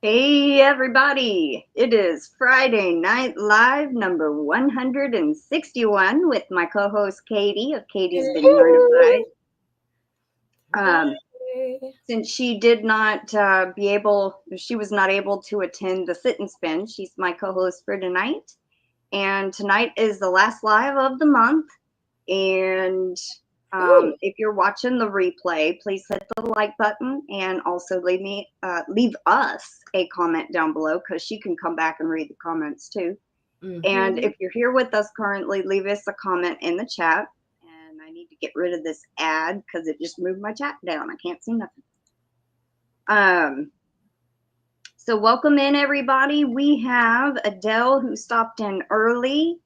Hey everybody! It is Friday Night Live number 161 with my co-host Katie of Katie's Been Yarnified. Since she did not she was not able to attend the sit and spin, she's my co-host for tonight. And tonight is the last live of the month. And if you're watching the replay, please hit the like button and also leave us a comment down below because she can come back and read the comments too. And if you're here with us currently, leave us a comment in the chat. And I need to get rid of this ad because it just moved my chat down. I can't see nothing. So welcome in everybody. We have Adele who stopped in early.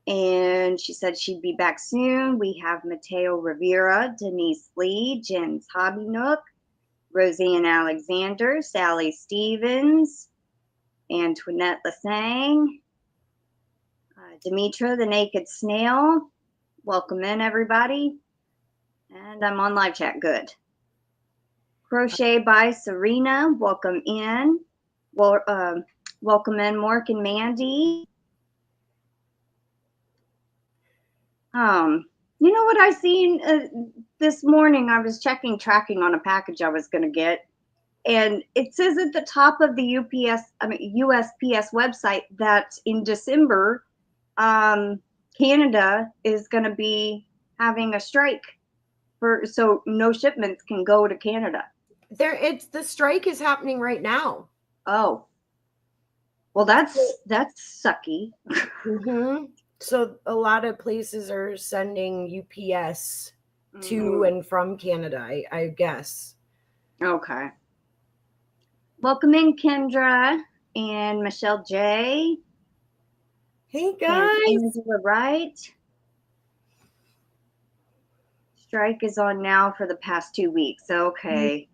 And she said she'd be back soon. We have Mateo Rivera, Denise Lee, Jen's Hobby Nook, Roseanne Alexander, Sally Stevens, Antoinette Lasang, Demetra the Naked Snail. Welcome in, everybody. And I'm on live chat. Good. Crochet by Serena. Welcome in. Well, welcome in, Mork and Mandy. You know what I seen this morning? I was tracking on a package I was going to get, and it says at the top of the USPS website that in December, Canada is going to be having a strike so no shipments can go to Canada. The strike is happening right now. Oh, well, that's sucky. So a lot of places are sending UPS to and from Canada, I guess. Okay. Welcome in, Kendra and Michelle J. Hey, guys. Angela Wright. Strike is on now for the past 2 weeks. Okay.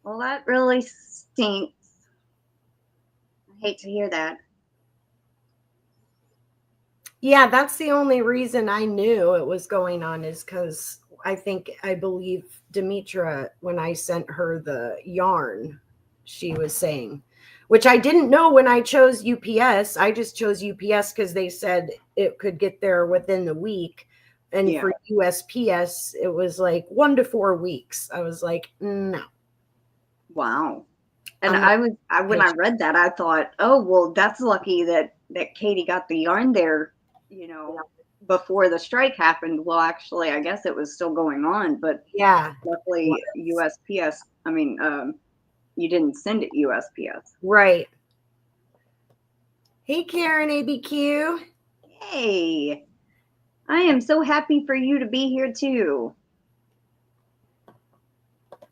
Well, that really stinks. I hate to hear that. Yeah, that's the only reason I knew it was going on is because I believe Demetra, when I sent her the yarn, she was saying, which I didn't know when I chose UPS. I just chose UPS because they said it could get there within the week. And for USPS, it was like 1 to 4 weeks. I was like, no. Wow. And when I read that, I thought, oh, well, that's lucky that Katie got the yarn there, before the strike happened. Well, actually, I guess it was still going on, but yeah, luckily USPS, you didn't send it USPS. Right. Hey, Karen ABQ. Hey, I am so happy for you to be here too.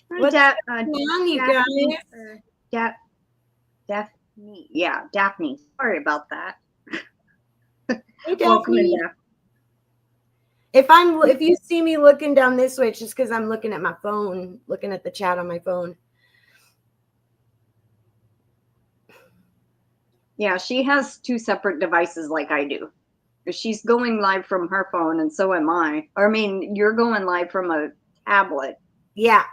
What's going on, you guys? Daphne. Yeah, Daphne. Sorry about that. Hey, Daphne. If you see me looking down this way, it's just because I'm looking at my phone, looking at the chat on my phone. Yeah, she has 2 separate devices like I do. She's going live from her phone, and so am I. You're going live from a tablet. Yeah.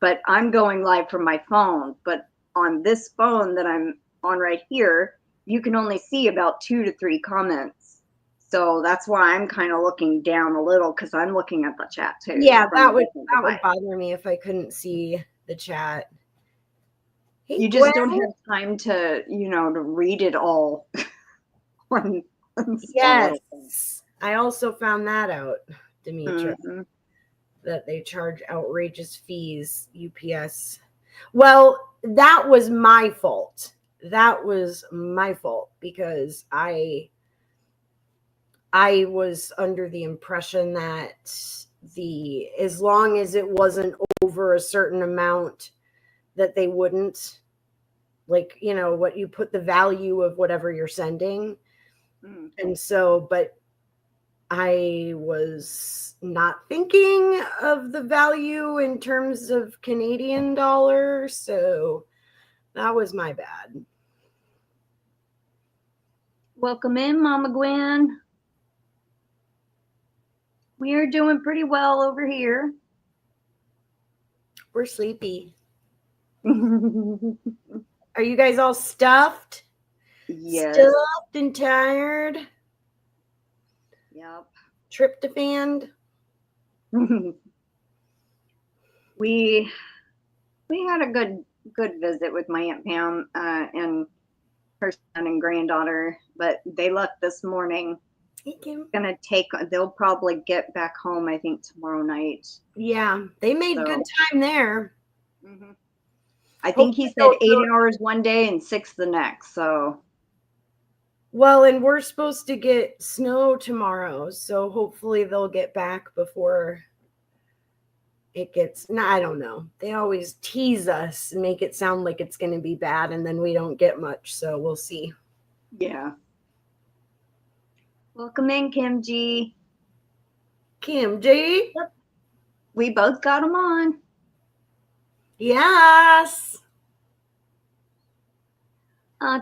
But I'm going live from my phone. But on this phone that I'm on right here, you can only see about 2 to 3 comments. So that's why I'm kind of looking down a little because I'm looking at the chat too. Yeah, that would bother me if I couldn't see the chat. Hey, you just don't have time to, to read it all. Yes. I also found that out, Demetra, that they charge outrageous fees, UPS. Well, that was my fault. Because I was under the impression that as long as it wasn't over a certain amount, that they wouldn't, what you put the value of whatever you're sending. And so, but I was not thinking of the value in terms of Canadian dollars. So that was my bad. Welcome in, Mama Gwen. We are doing pretty well over here. We're sleepy. Are you guys all stuffed? Yes. Stuffed and tired? Yep. Tryptophan? we had a good visit with my Aunt Pam and her son and granddaughter, but they left this morning. Hey, Kim. They'll probably get back home, I think, tomorrow night. Yeah, they made good time there. Mm-hmm. I think he said 8 hours one day and 6 the next. So, well, and we're supposed to get snow tomorrow, so hopefully they'll get back before it gets. No, I don't know. They always tease us and make it sound like it's going to be bad, and then we don't get much. So we'll see. Yeah. Welcome in, Kim G. Kim G. Yep. We both got them on. Yes.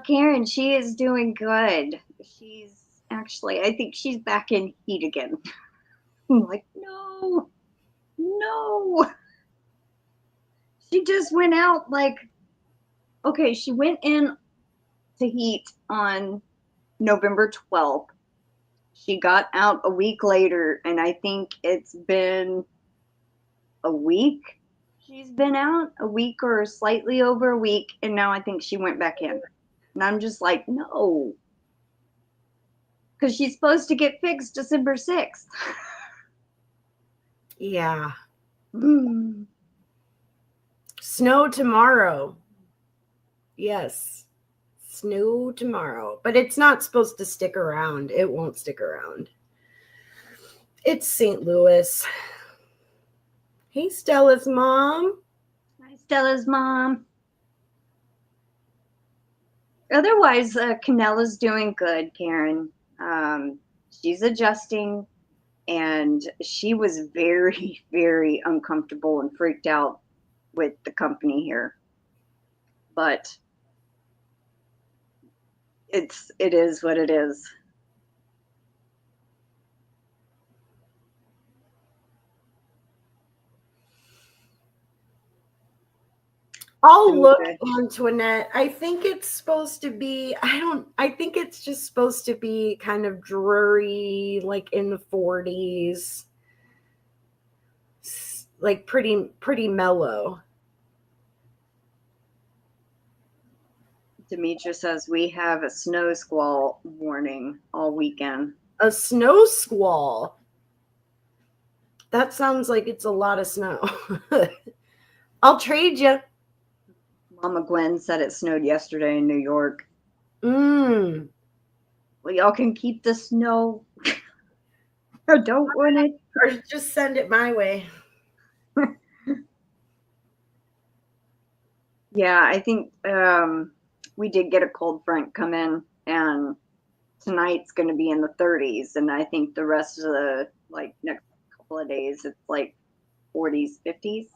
Karen, she is doing good. I think she's back in heat again. I'm like, no. She just went out she went in to heat on November 12th. She got out a week later, and I think it's been a week. She's been out a week or slightly over a week, and now I think she went back in. And I'm just like, no. Because she's supposed to get fixed December 6th. Yeah. Snow tomorrow. Yes. Snow tomorrow. But it's not supposed to stick around. It won't stick around. It's St. Louis. Hey, Stella's mom. Hi, Stella's mom. Otherwise, Canella's doing good, Karen. She's adjusting, and she was very, very uncomfortable and freaked out with the company here. But it is what it is. I'll look, Antoinette. I think it's supposed to be, I think it's just supposed to be kind of dreary, like in the 40s. Like pretty mellow. Demetra says we have a snow squall warning all weekend. A snow squall? That sounds like it's a lot of snow. I'll trade you. Mama Gwen said it snowed yesterday in New York. Well, y'all can keep the snow. I don't want it. Or just send it my way. Yeah, I think we did get a cold front come in, and tonight's going to be in the 30s, and I think the rest of the next couple of days it's like 40s, 50s,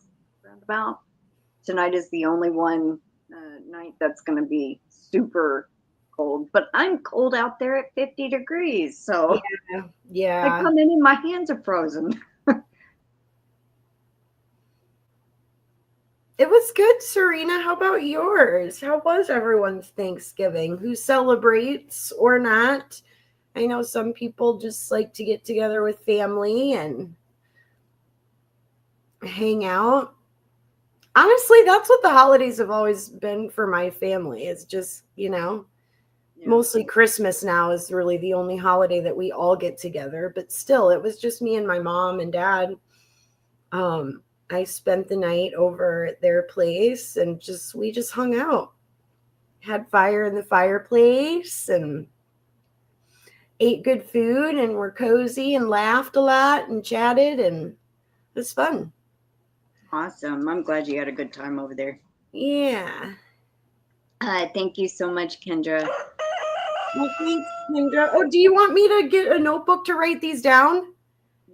roundabout. Tonight is the only one night that's going to be super cold, but I'm cold out there at 50 degrees, so yeah. I come in and my hands are frozen. It was good, Serena. How about yours? How was everyone's Thanksgiving? Who celebrates or not? I know some people just like to get together with family and hang out. Honestly, that's what the holidays have always been for my family. It's just, mostly Christmas now is really the only holiday that we all get together. But still, it was just me and my mom and dad. I spent the night over at their place and we just hung out. Had fire in the fireplace and ate good food and were cozy and laughed a lot and chatted, and it was fun. Awesome. I'm glad you had a good time over there. Yeah. Thank you so much, Kendra. Well, thanks, Kendra. Oh, do you want me to get a notebook to write these down?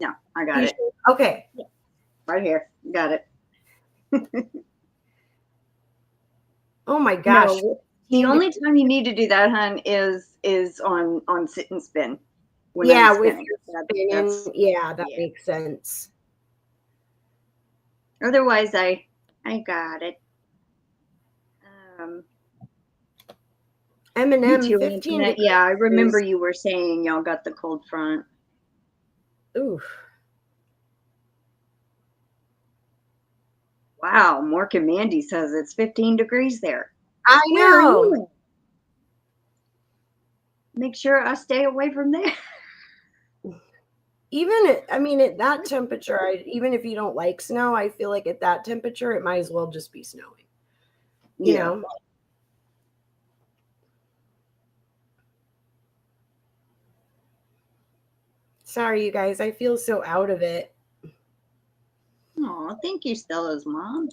No, I got it. Okay. Yeah. Right here. Got it. Oh my gosh. No, the only time you need to do that, hon, is on sit and spin. With your spinning. Yeah, that makes sense. Otherwise, I got it. M&M too, 15 Antoinette. Yeah, I remember you were saying y'all got the cold front. Ooh. Wow, Mork and Mandy says it's 15 degrees there. I Where know. are you? Make sure I stay away from there. Even, I mean, at that temperature, even if you don't like snow, I feel like at that temperature, it might as well just be snowing. You know? Sorry, you guys. I feel so out of it. Oh, thank you, Stella's mom.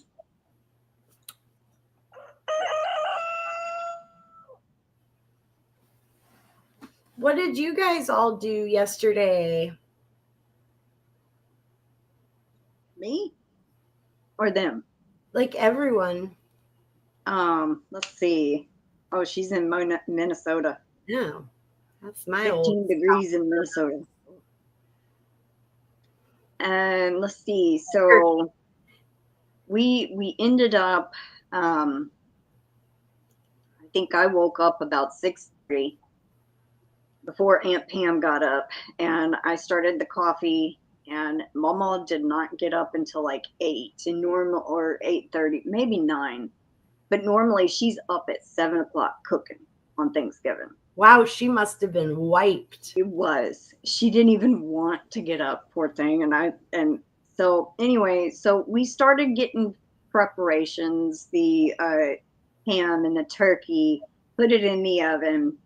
What did you guys all do yesterday? Me? Or them? Like everyone. Let's see. Oh, she's in Minnesota. Yeah. That's my 15 degrees in Minnesota. And let's see. So we ended up I think I woke up about 6:30 before Aunt Pam got up, and I started the coffee, and Mama did not get up until like 8 and normal, or 8:30, maybe 9. But normally she's up at 7 o'clock cooking on Thanksgiving. Wow, she must have been wiped. It was. She didn't even want to get up, poor thing. And so anyway, so we started getting preparations, the ham and the turkey, put it in the oven,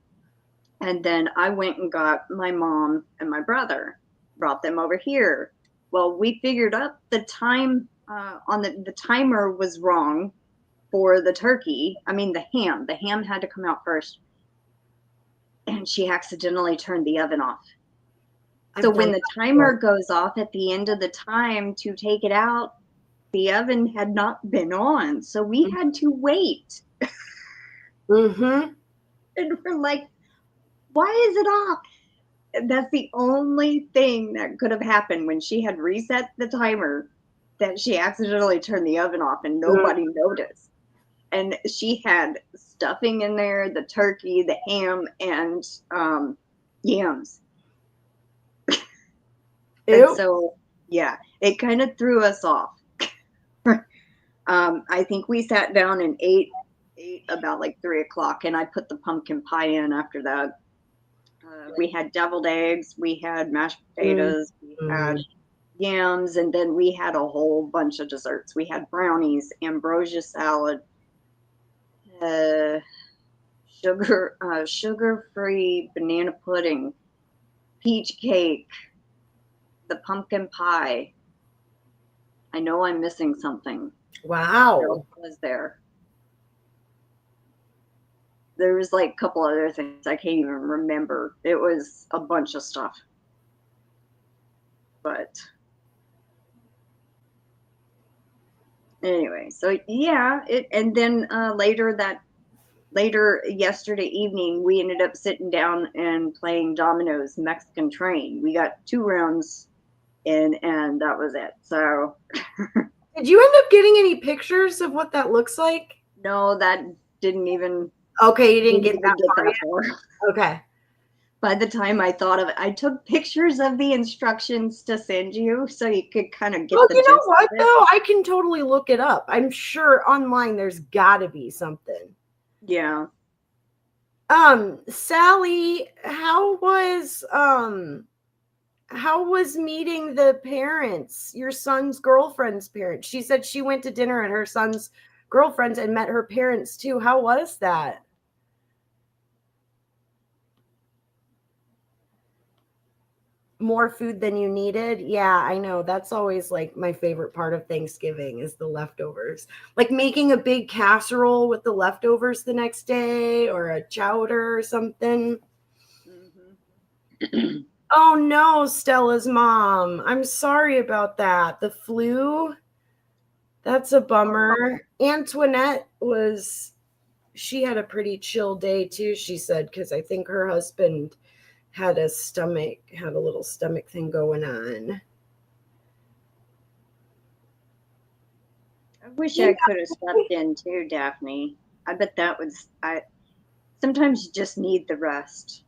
and then I went and got my mom and my brother, brought them over here. Well, we figured out the time on the timer was wrong for the turkey. I mean, the ham. The ham had to come out first. And she accidentally turned the oven off. So when the timer goes off at the end of the time to take it out, the oven had not been on. So we had to wait. Mm-hmm. And we're like, why is it off? And that's the only thing that could have happened when she had reset the timer, that she accidentally turned the oven off and nobody noticed. And she had stuffing in there, the turkey, the ham, and yams. And so, yeah, it kind of threw us off. I think we sat down and ate about like 3 o'clock, and I put the pumpkin pie in after that. We had deviled eggs, we had mashed potatoes, we had yams, and then we had a whole bunch of desserts. We had brownies, ambrosia salad, sugar-free banana pudding, peach cake, the pumpkin pie. I know I'm missing something. Wow. What else was there? There was like a couple other things I can't even remember. It was a bunch of stuff. But anyway, so yeah, and then later yesterday evening, we ended up sitting down and playing dominoes Mexican Train. We got 2 rounds in, and that was it. So did you end up getting any pictures of what that looks like? No, that didn't even. Okay, you didn't get that far. Okay. By the time I thought of it, I took pictures of the instructions to send you so you could kind of get the gist. You know what, though? I can totally look it up. I'm sure online there's got to be something. Yeah. Sally, how was meeting the parents, your son's girlfriend's parents? She said she went to dinner at her son's girlfriend's and met her parents too. How was that? More food than you needed? Yeah, I know. That's always like my favorite part of Thanksgiving is the leftovers. Like making a big casserole with the leftovers the next day, or a chowder or something. Mm-hmm. Oh no, Stella's mom. I'm sorry about that. The flu. That's a bummer. Antoinette she had a pretty chill day too, she said, because I think her husband had a little stomach thing going on. I wish I could have stepped in too, Daphne. I bet that was, sometimes you just need the rest.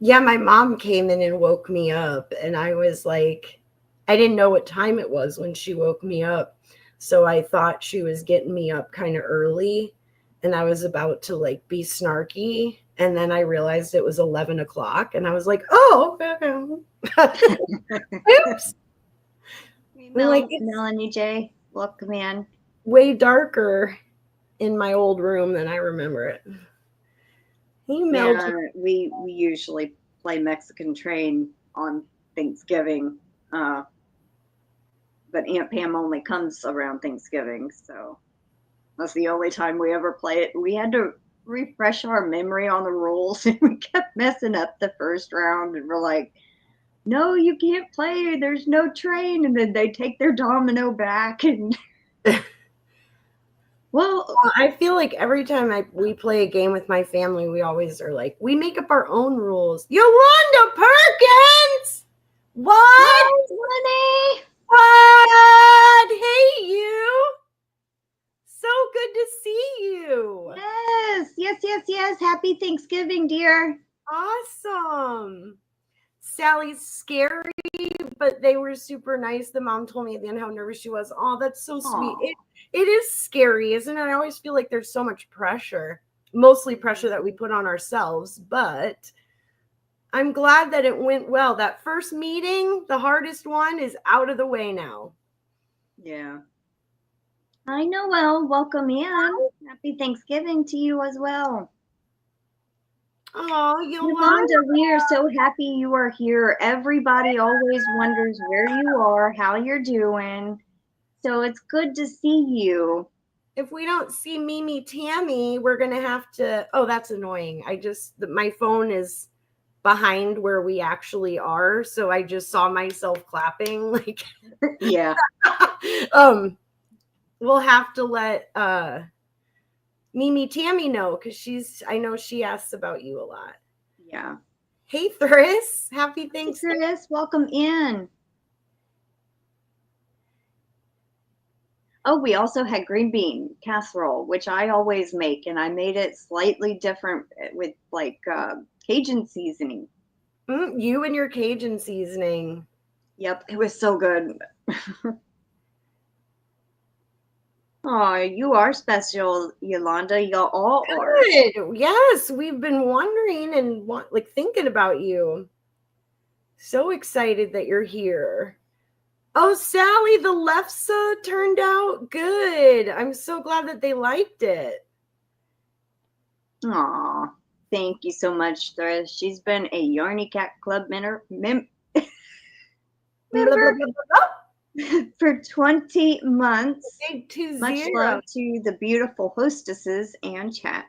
Yeah, my mom came in and woke me up, and I was like, I didn't know what time it was when she woke me up. So I thought she was getting me up kind of early, and I was about to like be snarky. And then I realized it was 11 o'clock, and I was like, oh, okay. Oops. Melanie J, welcome in. Way darker in my old room than I remember it. Yeah, we usually play Mexican Train on Thanksgiving, but Aunt Pam only comes around Thanksgiving, so that's the only time we ever play it. We had to refresh our memory on the rules, and we kept messing up the first round, and we're like, no, you can't play, there's no train, and then they take their domino back, and well, I feel like every time we play a game with my family, we always are like, we make up our own rules. Yolanda Perkins! What? Hi, Lenny! What? Hey, you! So good to see you. Yes. Happy Thanksgiving, dear. Awesome. Sally's scary, but they were super nice. The mom told me at the end how nervous she was. Oh, that's so sweet. It is scary, isn't it? I always feel like there's so much pressure, mostly pressure that we put on ourselves, but I'm glad that it went well. That first meeting, the hardest one, is out of the way now. Yeah. Hi, Noel. Welcome in. Happy Thanksgiving to you as well. Oh, Yolanda, we are so happy you are here. Everybody always wonders where you are, how you're doing. So it's good to see you. If we don't see Mimi Tammy, we're going to have to, oh, that's annoying. My phone is behind where we actually are. So I just saw myself clapping. Like, yeah. We'll have to let Mimi Tammy know, because I know she asks about you a lot. Yeah. Hey, Thryss. Happy Thanksgiving. Hey, Thryss, welcome in. Oh, we also had green bean casserole, which I always make, and I made it slightly different with like Cajun seasoning. You and your Cajun seasoning. Yep, it was so good. Oh, you are special, Yolanda. Y'all all are. Yes, we've been wondering and thinking about you. So excited that you're here. Oh, Sally, the lefsa turned out good. I'm so glad that they liked it. Aw, thank you so much, Thryss. She's been a Yarny Cat Club member for 20 months. Much love to the beautiful hostesses and chat.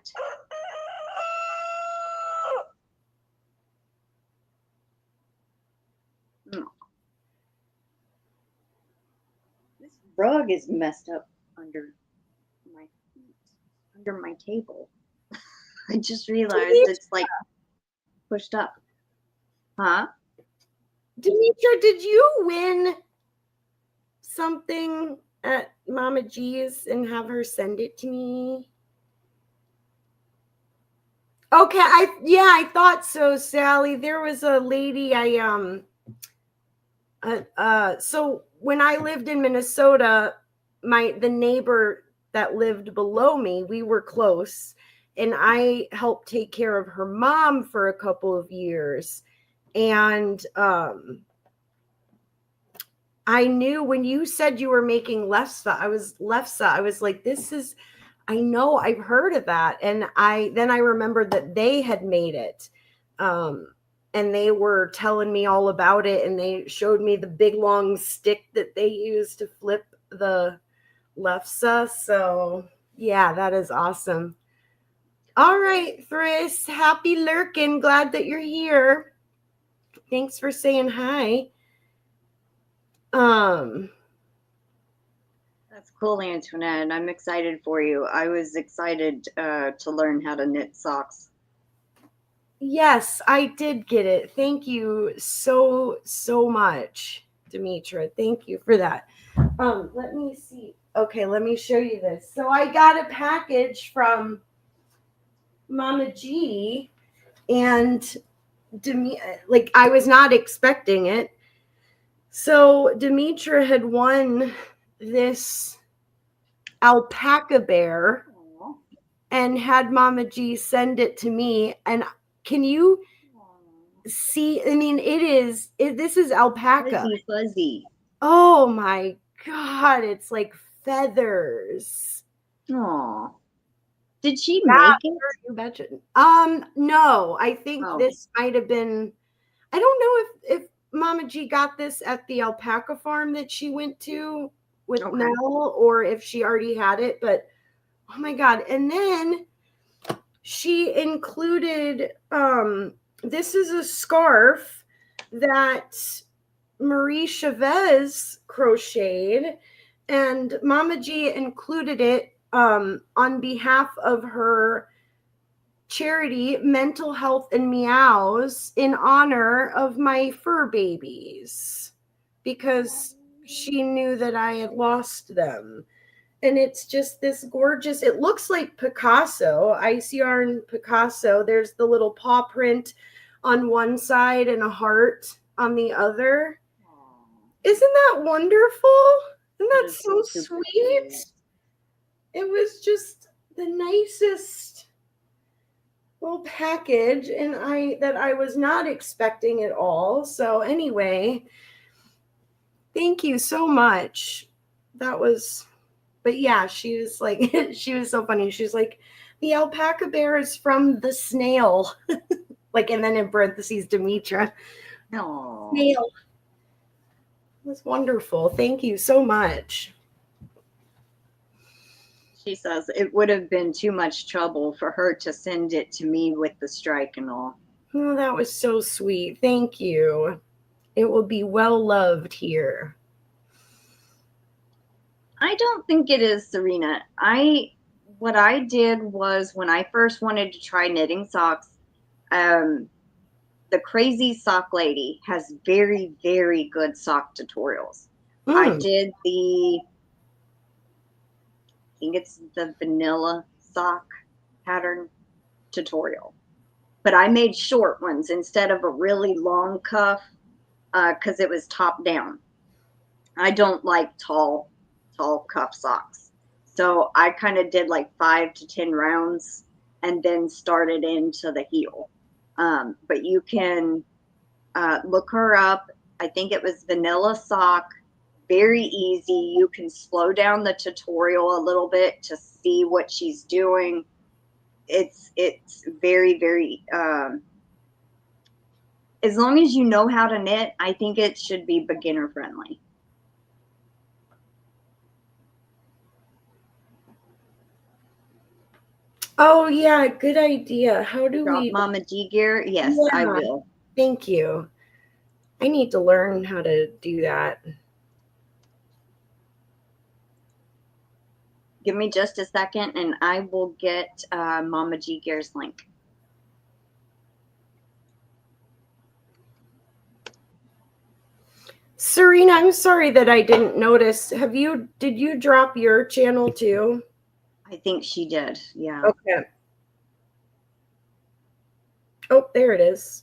This rug is messed up under my feet, under my table. I just realized it's like pushed up. Huh? Demetra, did you win something at Mama G's and have her send it to me? Okay, I thought so, Sally. There was a lady so when I lived in Minnesota, the neighbor that lived below me, we were close, and I helped take care of her mom for a couple of years. And I knew when you said you were making lefsa, I was like, I know I've heard of that. And then I remembered that they had made it. And they were telling me all about it, and they showed me the big long stick that they use to flip the lefsa. So yeah, that is awesome. All right, Thryss, happy lurking. Glad that you're here. Thanks for saying hi. That's cool, Antoinette. I'm excited for you. I was excited to learn how to knit socks. Yes, I did get it. Thank you so much. Demetra. Thank you for that. Let me see. Okay, let me show you this. So I got a package from Mama G, and like I was not expecting it. So Demetra had won this alpaca bear and had Mama G send it to me. And can you see? I mean, this is alpaca. Fuzzy, fuzzy. Oh my God, it's like feathers. Aw. Did she make it? You betcha. No, I think this might have been, I don't know if Mama G got this at the alpaca farm that she went to with Mel, or if she already had it, but oh my God. And then she included, this is a scarf that Marie Chavez crocheted, and Mama G included it on behalf of her charity Mental Health and Meows in honor of my fur babies, because she knew that I had lost them. And it's just this gorgeous, it looks like Picasso, ice yarn Picasso. There's the little paw print on one side and a heart on the other. Isn't that wonderful? Isn't that so sweet? It was just the nicest little package, and I was not expecting at all. So anyway, thank you so much. But yeah, she was like, she was so funny. She was like, the alpaca bear is from the snail. Like, and then in parentheses, Demetra. No. Snail. It was wonderful. Thank you so much. She says it would have been too much trouble for her to send it to me with the strike and all. Oh, that was so sweet. Thank you. It will be well loved here. I don't think it is, Serena. What I did was, when I first wanted to try knitting socks, the Crazy Sock Lady has very, very good sock tutorials. I did I think it's the vanilla sock pattern tutorial, but I made short ones instead of a really long cuff, because it was top down. I don't like tall cuff socks. So I kind of did like 5 to 10 rounds and then started into the heel. But you can look her up. I think it was vanilla sock. Very easy. You can slow down the tutorial a little bit to see what she's doing. It's very, very, as long as you know how to knit, I think it should be beginner friendly. Oh yeah, good idea. How do we Mama G gear? Yes, yeah. I will. Thank you. I need to learn how to do that. Give me just a second and I will get Mama G gear's link. Serena, I'm sorry that I didn't notice. Did you drop your channel too? I think she did. Yeah. Okay. Oh, there it is.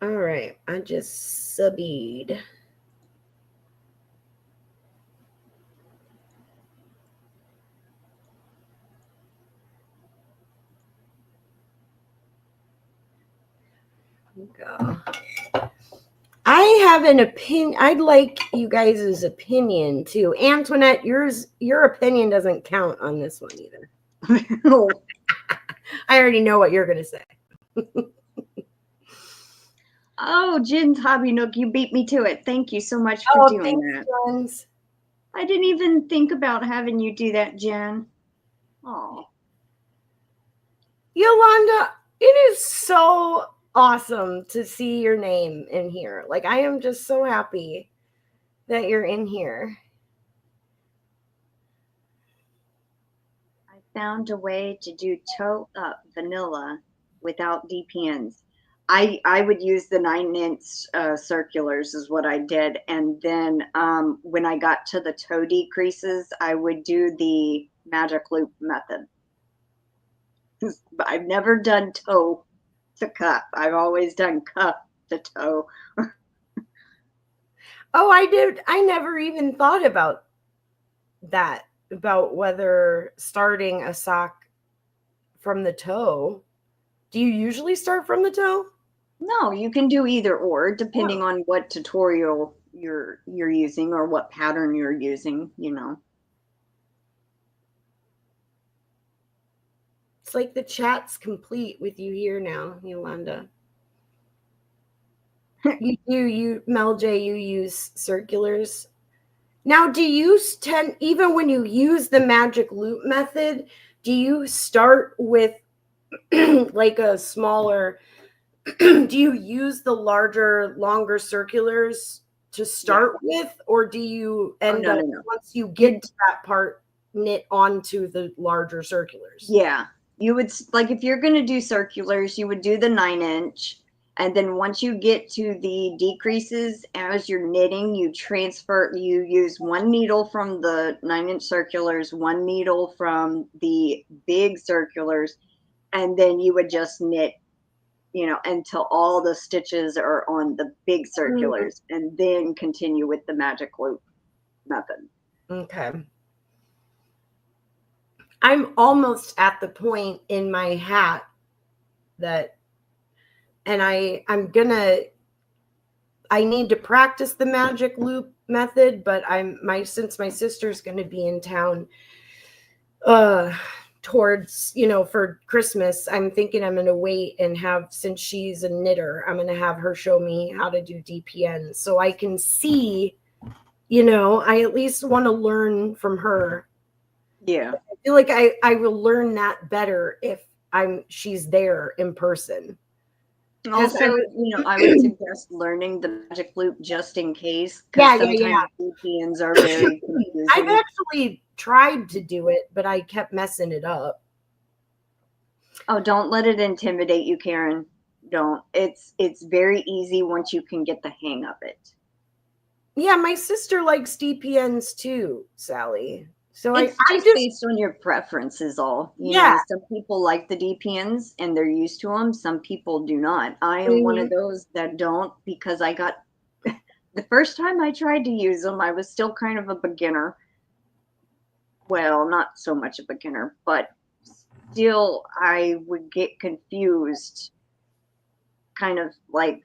All right. I just subbed. Go. I have an opinion. I'd like you guys' opinion too. Antoinette, your opinion doesn't count on this one either. I already know what you're going to say. Oh, Jin's Hobby Nook, you beat me to it. Thank you so much for doing that. Friends. I didn't even think about having you do that, Jen. Oh. Yolanda, it is so awesome to see your name in here. Like, I am just so happy that you're in here. I found a way to do toe up vanilla without DPNs. I would use the 9-inch circulars is what I did. And then when I got to the toe decreases, I would do the magic loop method. I've never done toe to cuff. I've always done cuff to toe. Oh, I did. I never even thought about that, about whether starting a sock from the toe. Do you usually start from the toe? No, you can do either or, depending on what tutorial you're using or what pattern you're using, you know. It's like the chat's complete with you here now, Yolanda. Mel J, you use circulars. Now, do you tend, even when you use the magic loop method, do you start with like a smaller, do you use the larger, longer circulars to start with, or do you end up, once you get to that part, knit onto the larger circulars? Yeah, you would, like, if you're going to do circulars, you would do the 9-inch. And then once you get to the decreases, as you're knitting, you use one needle from the 9-inch circulars, one needle from the big circulars, and then you would just knit, you know, until all the stitches are on the big circulars, and then continue with the magic loop method. Okay. I'm almost at the point in my hat that, and I need to practice the magic loop method, but since my sister's going to be in town towards, you know, for Christmas, I'm thinking I'm going to wait and since she's a knitter, I'm going to have her show me how to do DPN so I can see, you know, I at least want to learn from her. Yeah. I feel like I will learn that better if she's there in person. Also, you know, I would suggest learning the magic loop just in case, because sometimes DPNs are very confusing. I've actually tried to do it, but I kept messing it up. Oh, don't let it intimidate you, Karen. Don't. It's very easy once you can get the hang of it. Yeah, my sister likes DPNs too, Sally. So it's just based on your preferences, all. You know, some people like the DPNs and they're used to them. Some people do not. I am one of those that don't, because I got the first time I tried to use them, I was still kind of a beginner. Well, not so much a beginner, but still I would get confused. Kind of like,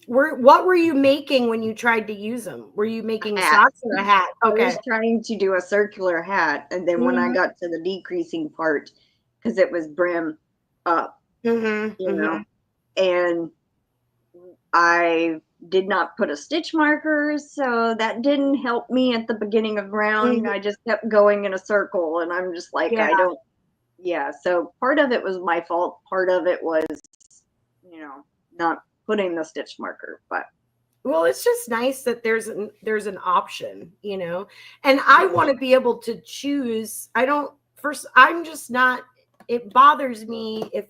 what were you making when you tried to use them? Were you making socks or a hat? Okay. I was trying to do a circular hat, and then when I got to the decreasing part, because it was brim up, you know, and I did not put a stitch marker, so that didn't help me at the beginning of round. I just kept going in a circle, and I'm just like, so part of it was my fault. Part of it was, you know, not putting the stitch marker, but well, it's just nice that there's an option, you know, and I want to be able to choose. I'm just not, it bothers me if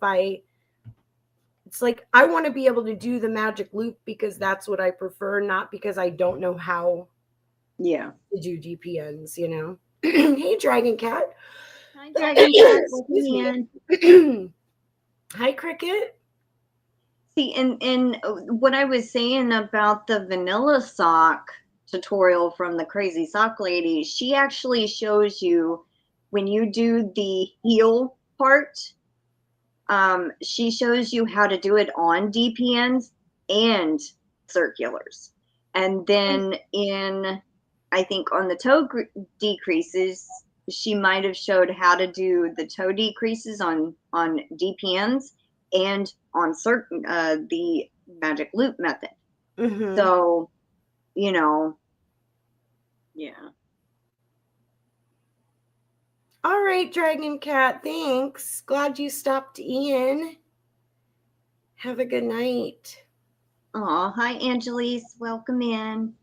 it's like, I want to be able to do the magic loop because that's what I prefer, not because I don't know how to do DPNs, you know. Hey, Dragon Cat. Hi, Dragon Cat. Hi, Cricket. See, and what I was saying about the vanilla sock tutorial from the Crazy Sock Lady, she actually shows you when you do the heel part, she shows you how to do it on DPNs and circulars. And then I think on the toe decreases, she might have showed how to do the toe decreases on DPNs and on certain the magic loop method. So, you know, All right, Dragon Cat, thanks. Glad you stopped in. Have a good night. Oh, hi, Angelise. Welcome in.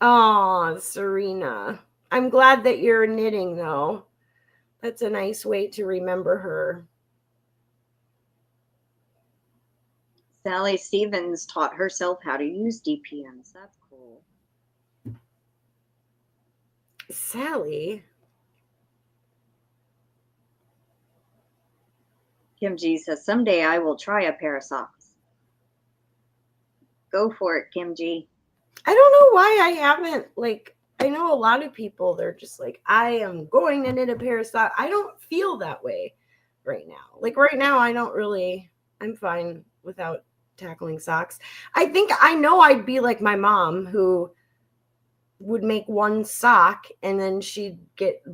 Oh, Serena. I'm glad that you're knitting, though. That's a nice way to remember her. Sally Stevens taught herself how to use DPNs. That's cool. Sally? Kim G says, someday I will try a pair of socks. Go for it, Kim G. I don't know why I haven't, like, I know a lot of people, they're just like, I am going to knit a pair of socks. I don't feel that way right now. Like right now, I'm fine without tackling socks. I think I know I'd be like my mom who would make one sock and then she'd get,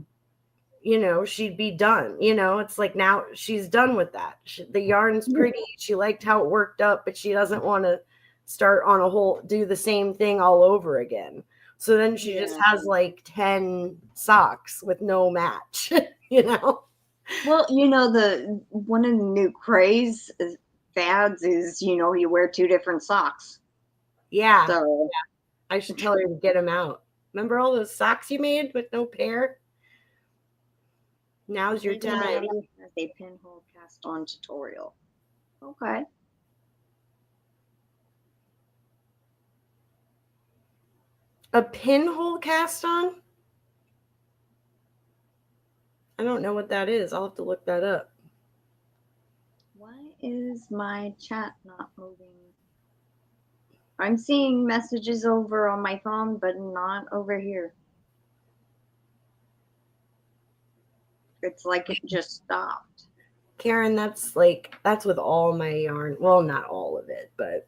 she'd be done. It's like now she's done with that. The yarn's pretty. She liked how it worked up, but she doesn't want to start on do the same thing all over again. So then she just has like 10 socks with no match, Well, one of the new fads is, you wear 2 different socks. Yeah. So I should tell her to get them out. Remember all those socks you made with no pair? Now's your time. As a pinhole cast on tutorial. Okay. A pinhole cast on? I don't know what that is. I'll have to look that up. Why is my chat not moving? I'm seeing messages over on my phone, but not over here. It's like it just stopped. Karen, that's with all my yarn. Well, not all of it, but.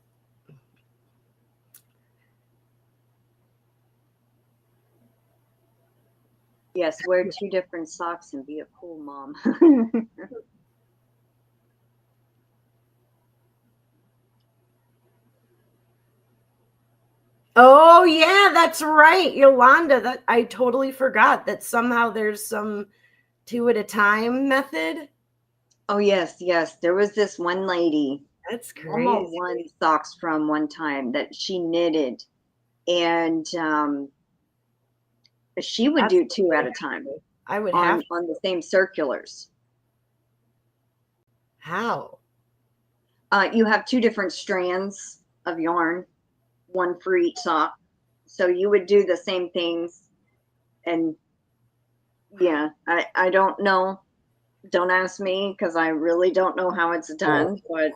Yes, wear 2 different socks and be a cool mom. Oh yeah, that's right, Yolanda. That I totally forgot that somehow there's some 2 at a time method. Oh yes. There was this one lady. That's crazy. Mama won socks from one time that she knitted, and she would do 2 at a time. I would on the same circulars. How? You have 2 different strands of yarn, 1 for each sock. So you would do the same things. And yeah, I don't know. Don't ask me because I really don't know how it's done, but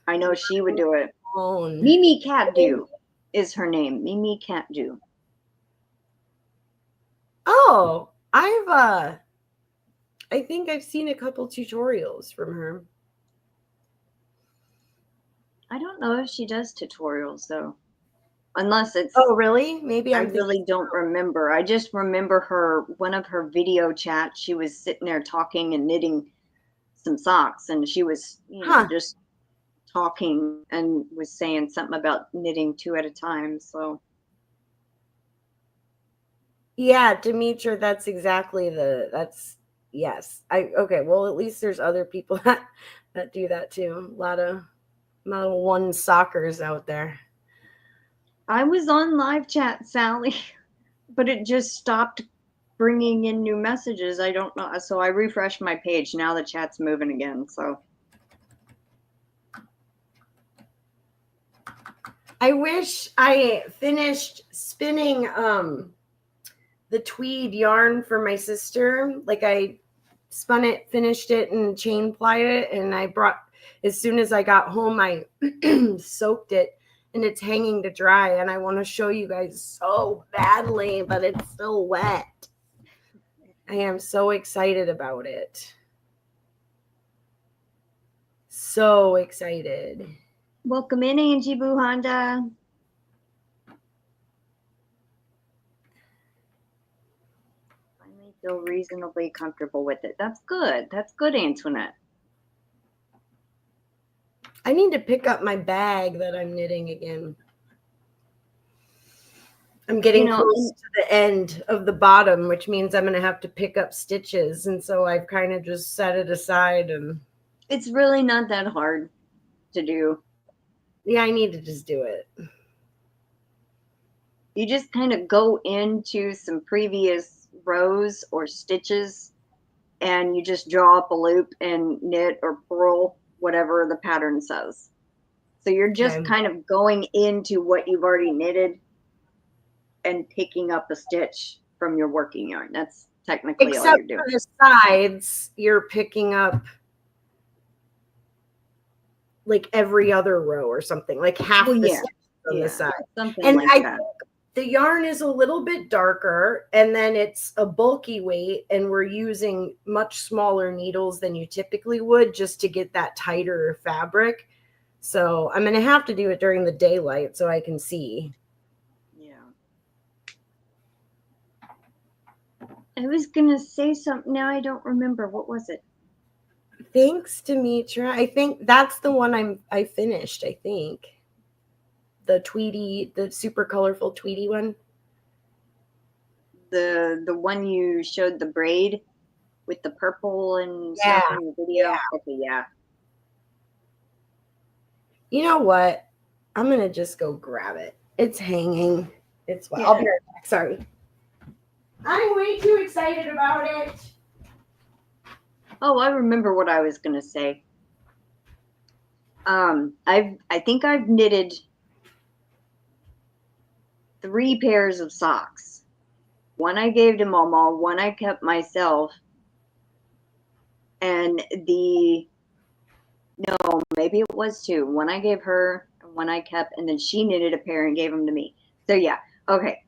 I know she would do it. Mimi Cat Do is her name. Mimi Cat Do. Oh, I think I've seen a couple tutorials from her. I don't know if she does tutorials though. Unless it's. Oh, really? Maybe I really don't remember. I just remember one of her video chats. She was sitting there talking and knitting some socks, and she was, just talking and was saying something about knitting 2 at a time. So. Yeah, Demetra, that's exactly yes. Okay, well, at least there's other people that do that too. A lot of one sockers out there. I was on live chat, Sally, but it just stopped bringing in new messages. I don't know. So I refreshed my page. Now the chat's moving again. So. I wish I finished spinning the tweed yarn for my sister. Like I spun it, finished it, and chain plied it. And as soon as I got home, I soaked it, and it's hanging to dry. And I want to show you guys so badly, but it's still wet. I am so excited about it. So excited. Welcome in, Angie Buhanda. Finally feel reasonably comfortable with it. That's good. That's good, Antoinette. I need to pick up my bag that I'm knitting again. I'm getting close to the end of the bottom, which means I'm going to have to pick up stitches. And so I've kind of just set it aside. And it's really not that hard to do. Yeah, I need to just do it. You just kind of go into some previous rows or stitches and you just draw up a loop and knit or purl whatever the pattern says. So you're just kind of going into what you've already knitted and picking up a stitch from your working yarn. That's technically all you're doing. For the sides, you're picking up like every other row or something, like half the stitch on the side. Something and like I that. think the yarn is a little bit darker, and then it's a bulky weight, and we're using much smaller needles than you typically would just to get that tighter fabric. So I'm going to have to do it during the daylight so I can see. Yeah. I was going to say something. Now I don't remember. What was it? Thanks, Demetra. I think that's the one I finished, I think. The tweedy, the super colorful tweedy one. The one you showed the braid with the purple and stuff in the video? Yeah. Okay, yeah. You know what? I'm going to just go grab it. It's hanging. It's fine. I'll be right back. Sorry. I'm way too excited about it. Oh, I remember what I was going to say. I think I've knitted 3 pairs of socks. One I gave to Mama, one I kept myself, and no, maybe it was 2. One I gave her, and one I kept, and then she knitted a pair and gave them to me. So yeah, okay.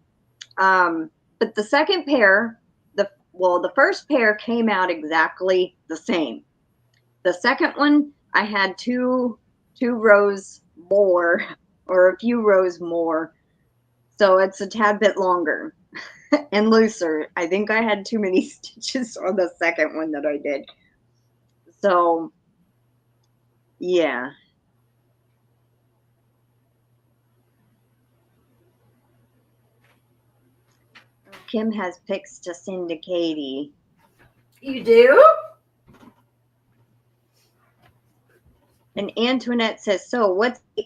But the second pair, the first pair came out exactly the same. The second one, I had two rows more, or a few rows more. So it's a tad bit longer and looser. I think I had too many stitches on the second one that I did. So, yeah. Kim has pics to send to Katie. You do? And Antoinette says, so what's the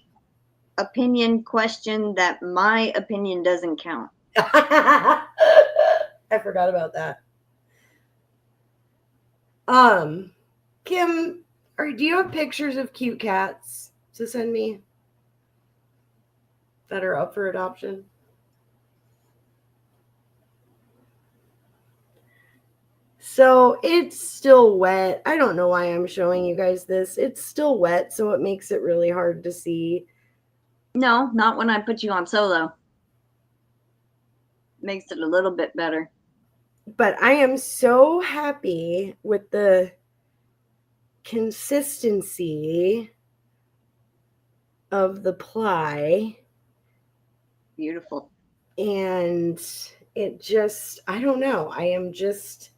opinion question that my opinion doesn't count? I forgot about that. Kim, do you have pictures of cute cats to send me that are up for adoption? So it's still wet. I don't know why I'm showing you guys this. It's still wet, so it makes it really hard to see. No, not when I put you on solo. Makes it a little bit better. But I am so happy with the consistency of the ply. Beautiful. And it just, I don't know. I am just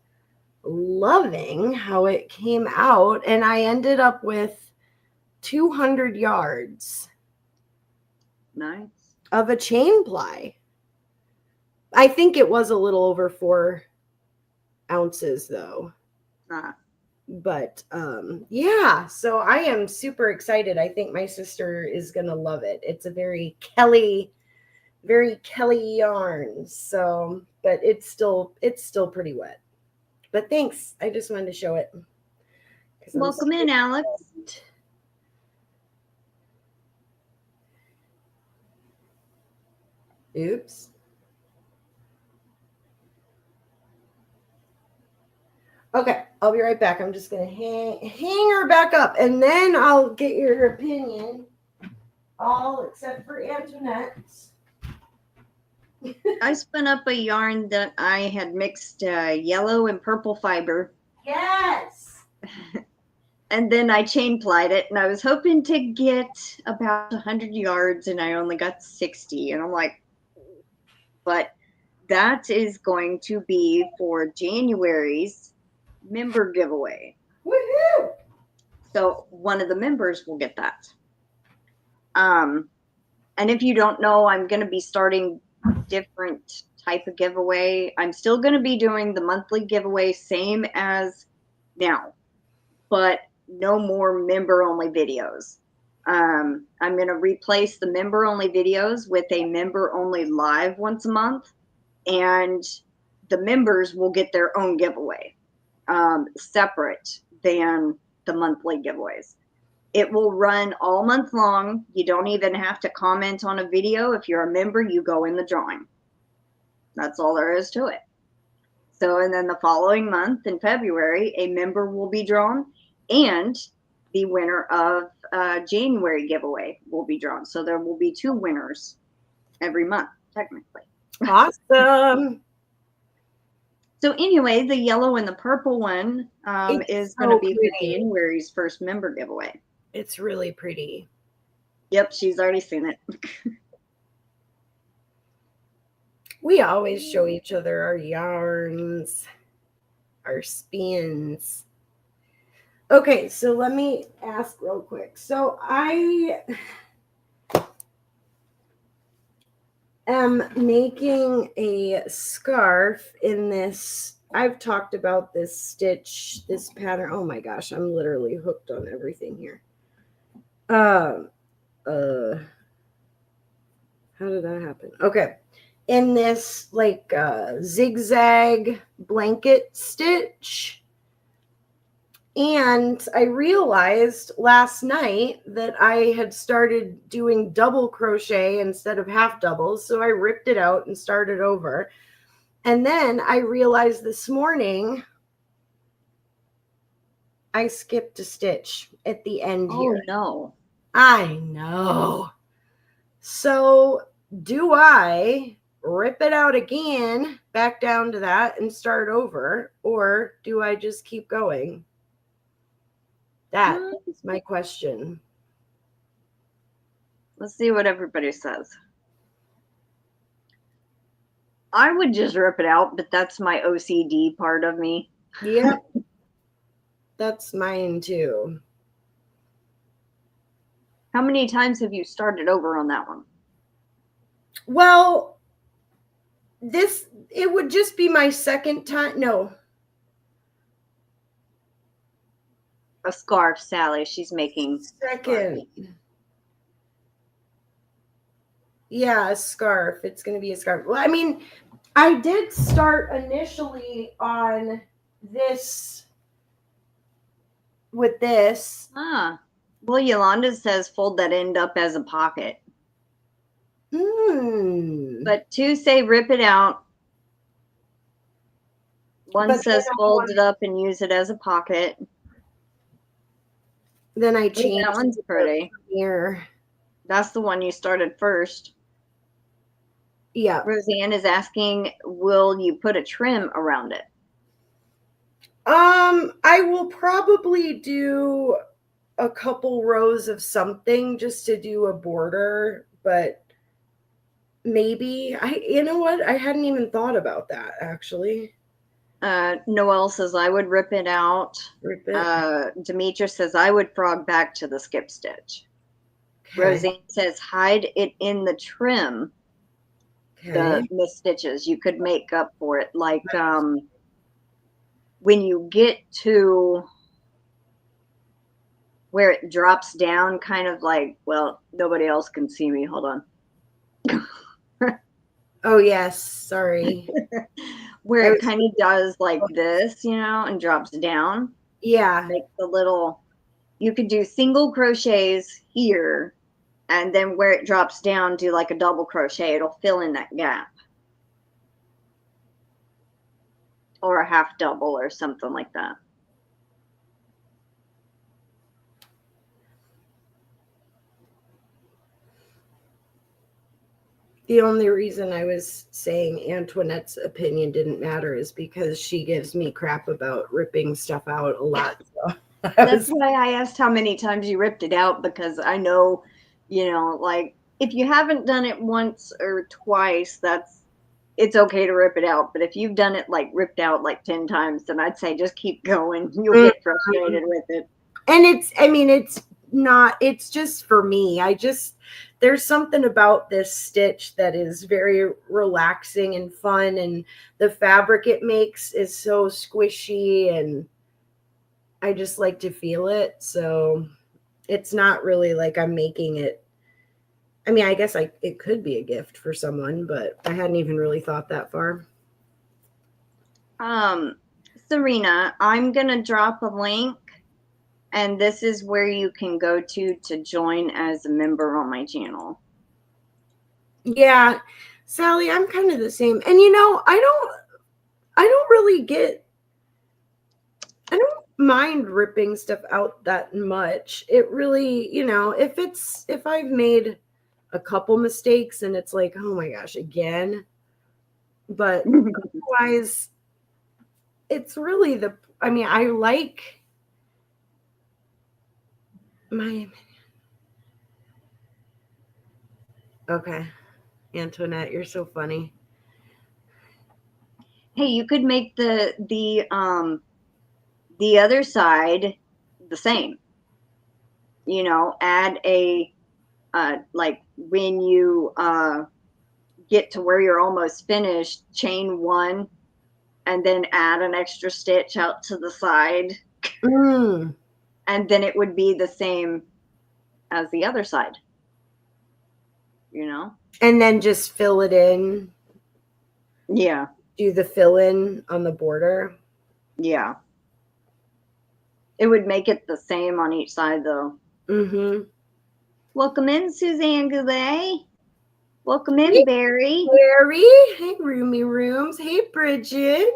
loving how it came out. And I ended up with 200 yards. Nice. Of a chain ply. I think it was a little over 4 ounces though. But yeah, so I am super excited. I think my sister is gonna love it. It's a very Kelly yarn. So, but it's still pretty wet. But thanks. I just wanted to show it. Welcome in, Alex. Oops. Okay, I'll be right back. I'm just going to hang her back up, and then I'll get your opinion, all except for Antoinette's. I spun up a yarn that I had mixed yellow and purple fiber. Yes! And then I chain plied it, and I was hoping to get about 100 yards, and I only got 60. And I'm like, but that is going to be for January's member giveaway. Woohoo! So one of the members will get that. And if you don't know, I'm going to be starting different type of giveaway. I'm still going to be doing the monthly giveaway, same as now, but no more member only videos. I'm going to replace the member only videos with a member only live once a month, and the members will get their own giveaway. separate than the monthly giveaways. It will run all month long. You don't even have to comment on a video. If you're a member, you go in the drawing. That's all there is to it. So, and then the following month in February, a member will be drawn, and the winner of January giveaway will be drawn. So there will be 2 winners every month, technically. Awesome. So anyway, the yellow and the purple one is going to be for January's first member giveaway. It's really pretty. Yep, she's already seen it. We always show each other our yarns, our spins. Okay, so let me ask real quick. So I am making a scarf in this. I've talked about this stitch, this pattern. Oh my gosh, I'm literally hooked on everything here. How did that happen? Okay. In this like zigzag blanket stitch. And I realized last night that I had started doing double crochet instead of half doubles. So I ripped it out and started over. And then I realized this morning I skipped a stitch at the end here. Oh no. I know. So do I rip it out again, back down to that and start over, or do I just keep going? That is my question. Let's see what everybody says. I would just rip it out, but that's my OCD part of me. Yeah. That's mine too. How many times have you started over on that one? Well, it would just be my second time. No. A scarf, Sally. She's making second. Yeah, a scarf. It's going to be a scarf. Well, I mean, I did start initially on this with this. Ah. Well, Yolanda says fold that end up as a pocket. But 2 say rip it out. 1 says fold it up and use it as a pocket. Then I changed. That one's pretty. Here. That's the one you started first. Yeah. Roseanne is asking, will you put a trim around it? I will probably do a couple rows of something just to do a border, but maybe you know what? I hadn't even thought about that actually. Noelle says I would rip it out. Rip it. Demetra says I would frog back to the skip stitch. Okay. Roseanne says hide it in the trim. Okay. The missed stitches. You could make up for it. Like when you get to where it drops down, kind of like, well, nobody else can see me. Hold on. Oh, yes. Sorry. Where it kind of does like this, you know, and drops down. Yeah. Make the little, you could do single crochets here, and then where it drops down, do like a double crochet. It'll fill in that gap. Or a half double or something like that. The only reason I was saying Antoinette's opinion didn't matter is because she gives me crap about ripping stuff out a lot. So that's why I asked how many times you ripped it out, because I know, you know, like if you haven't done it once or twice, it's okay to rip it out. But if you've done it like ripped out like 10 times, then I'd say just keep going. You'll get frustrated with it. And it's just for me. There's something about this stitch that is very relaxing and fun, and the fabric it makes is so squishy, and I just like to feel it. So it's not really like I'm making it. I mean, I guess it could be a gift for someone, but I hadn't even really thought that far. Serena, I'm going to drop a link, and this is where you can go to join as a member on my channel. Yeah, Sally, I'm kind of the same. And I don't really I don't mind ripping stuff out that much. It really, if I've made a couple mistakes and it's like, oh my gosh, again. But otherwise, it's really I like okay. Antoinette, you're so funny. Hey, you could make the other side the same. Add a like when you get to where you're almost finished, chain one, and then add an extra stitch out to the side, and then it would be the same as the other side. And then just fill it in. Yeah. Do the fill in on the border. Yeah. It would make it the same on each side, though. Mm-hmm. Welcome in, Suzanne Goulet. Welcome in, Barry. Barry. Hey, Roomy Rooms. Hey, Bridget.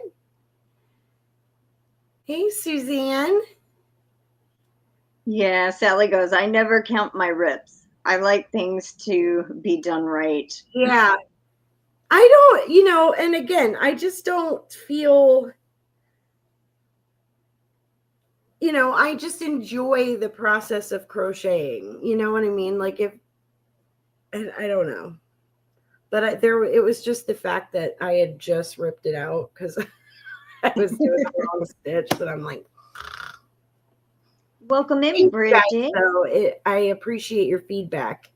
Hey, Suzanne. Yeah, Sally goes, I never count my rips. I like things to be done right. Yeah. I don't, and again, I just don't feel, I just enjoy the process of crocheting. You know what I mean? Like I don't know. But it was just the fact that I had just ripped it out because I was doing the wrong stitch that I'm like. Welcome in, Bridget. I appreciate your feedback.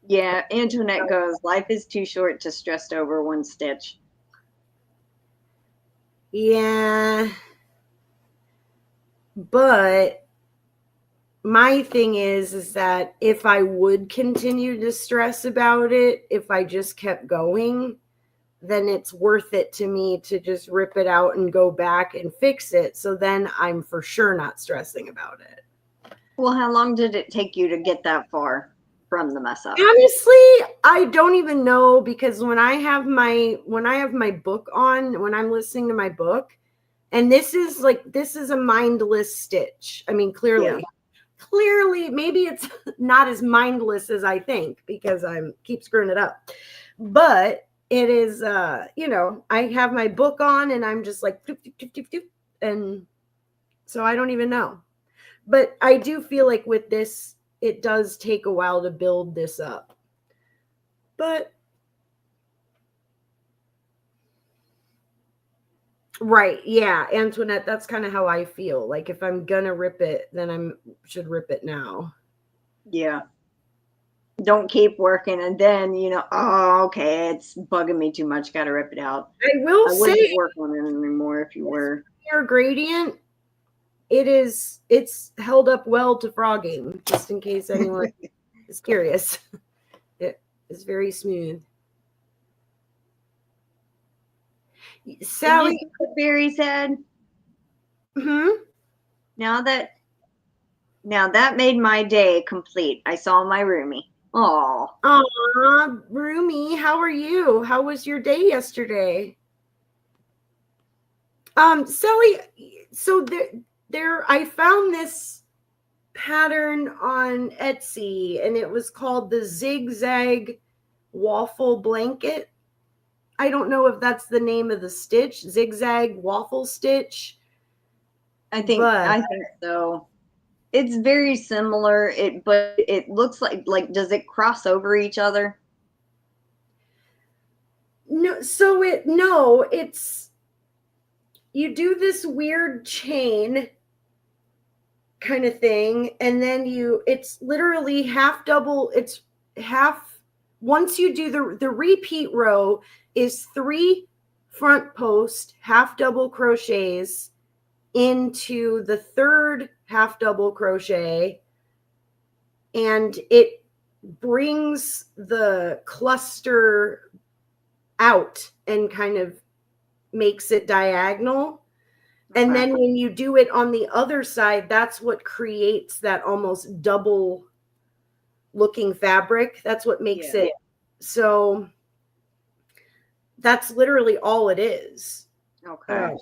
Yeah, Antoinette goes, life is too short to stress over one stitch. Yeah. But my thing is that if I would continue to stress about it, if I just kept going, then it's worth it to me to just rip it out and go back and fix it. So then I'm for sure not stressing about it. Well, how long did it take you to get that far from the mess up? Honestly, I don't even know, because when I have my book on, when I'm listening to my book, and this is a mindless stitch. I mean, clearly, maybe it's not as mindless as I think because I'm keep screwing it up. But it is, I have my book on and I'm just like, doop, doop, doop, doop, and so I don't even know. But I do feel like with this, it does take a while to build this up. But right, yeah, Antoinette, that's kind of how I feel. Like if I'm gonna rip it, then I should rip it now. Yeah. Don't keep working and then, oh, okay, it's bugging me too much. Got to rip it out. I wouldn't work on it anymore if you were. Your gradient, it's held up well to frogging, just in case anyone is curious. It is very smooth. Sally, what Barry said. Now that made my day complete. I saw my roomie. Aw, Roomy, how are you? How was your day yesterday? Sally, so I found this pattern on Etsy, and it was called the Zigzag Waffle Blanket. I don't know if that's the name of the stitch, Zigzag Waffle Stitch. I think so. It's very similar. But it looks like does it cross over each other? No, it's you do this weird chain kind of thing, and then it's literally half double. It's half. Once you do the repeat row is 3 front post half double crochets into the 3rd half double crochet, and it brings the cluster out and kind of makes it diagonal. And then when you do it on the other side, that's what creates that almost double looking fabric. That's what makes it. So that's literally all it is. Okay.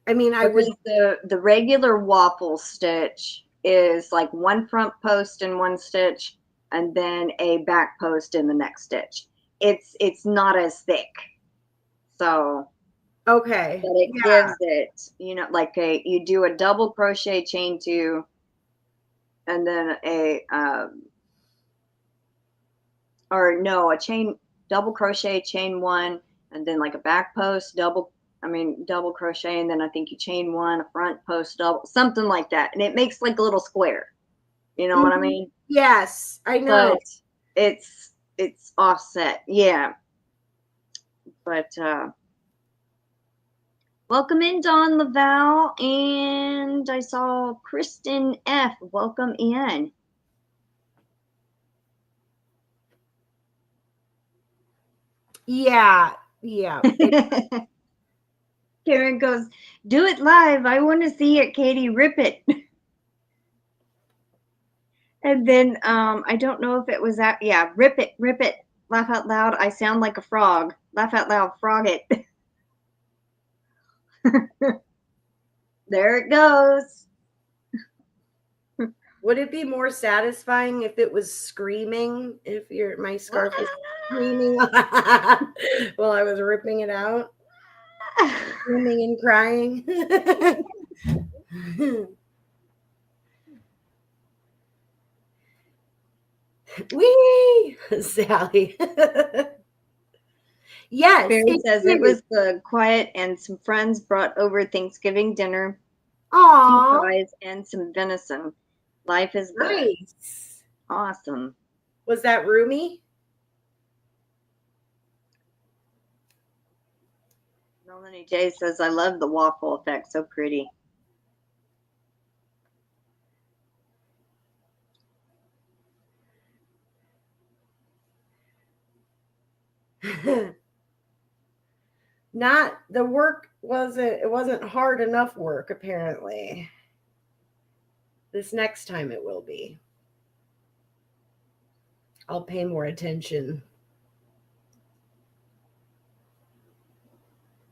I mean, I would. The regular waffle stitch is like one front post in one stitch and then a back post in the next stitch. It's not as thick. So okay. But it gives it, you know, like you do a double crochet chain 2 and then a double crochet chain 1 and then like a back post double crochet, and then I think you chain 1, a front post double, something like that, and it makes like a little square. You know what I mean? Yes, I know. But it's offset, yeah. But welcome in, Dawn Laval, and I saw Kristen F. Welcome in. Yeah. Karen goes, do it live. I want to see it, Katie. Rip it. And then I don't know if it was that. Yeah, rip it. Laugh out loud. I sound like a frog. Laugh out loud. Frog it. There it goes. Would it be more satisfying if it was screaming? If my scarf was screaming while I was ripping it out, screaming and crying. Wee, Sally. Yes. Barry says it was quiet and some friends brought over Thanksgiving dinner. Aww. Fries and some venison. Life is good. Nice. Awesome. Was that roomy? Melanie J says, I love the waffle effect. So pretty. Not the work wasn't hard enough work, apparently. This next time it will be. I'll pay more attention.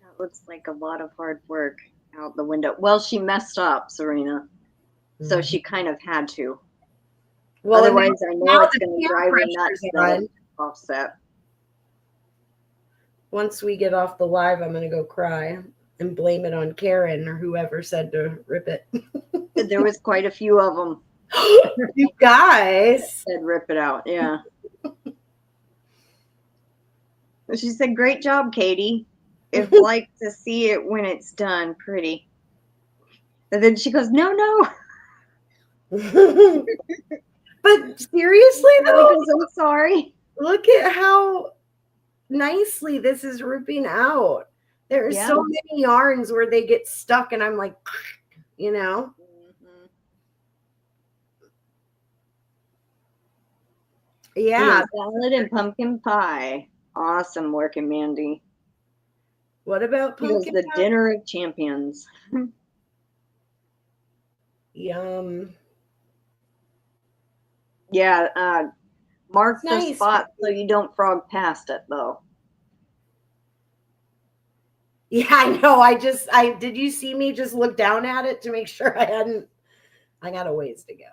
That looks like a lot of hard work out the window. Well, she messed up, Serena. So she kind of had to. Well, otherwise, I know it's going to drive her nuts to offset. Once we get off the live, I'm going to go cry and blame it on Karen or whoever said to rip it. There was quite a few of them. You guys said rip it out. Yeah. She said, great job, Katie. I'd like to see it when it's done. Pretty. And then she goes, no. But seriously, though, I'm sorry. Look at how nicely this is ripping out. There are so many yarns where they get stuck, and I'm like, you know. Mm-hmm. Yeah. Salad and pumpkin pie. Awesome working, Mandy. What about pumpkin pie? The dinner of champions. Yum. Yeah, mark the spot so you don't frog past it, though. Yeah, I know. Did you see me just look down at it to make sure I got a ways to go.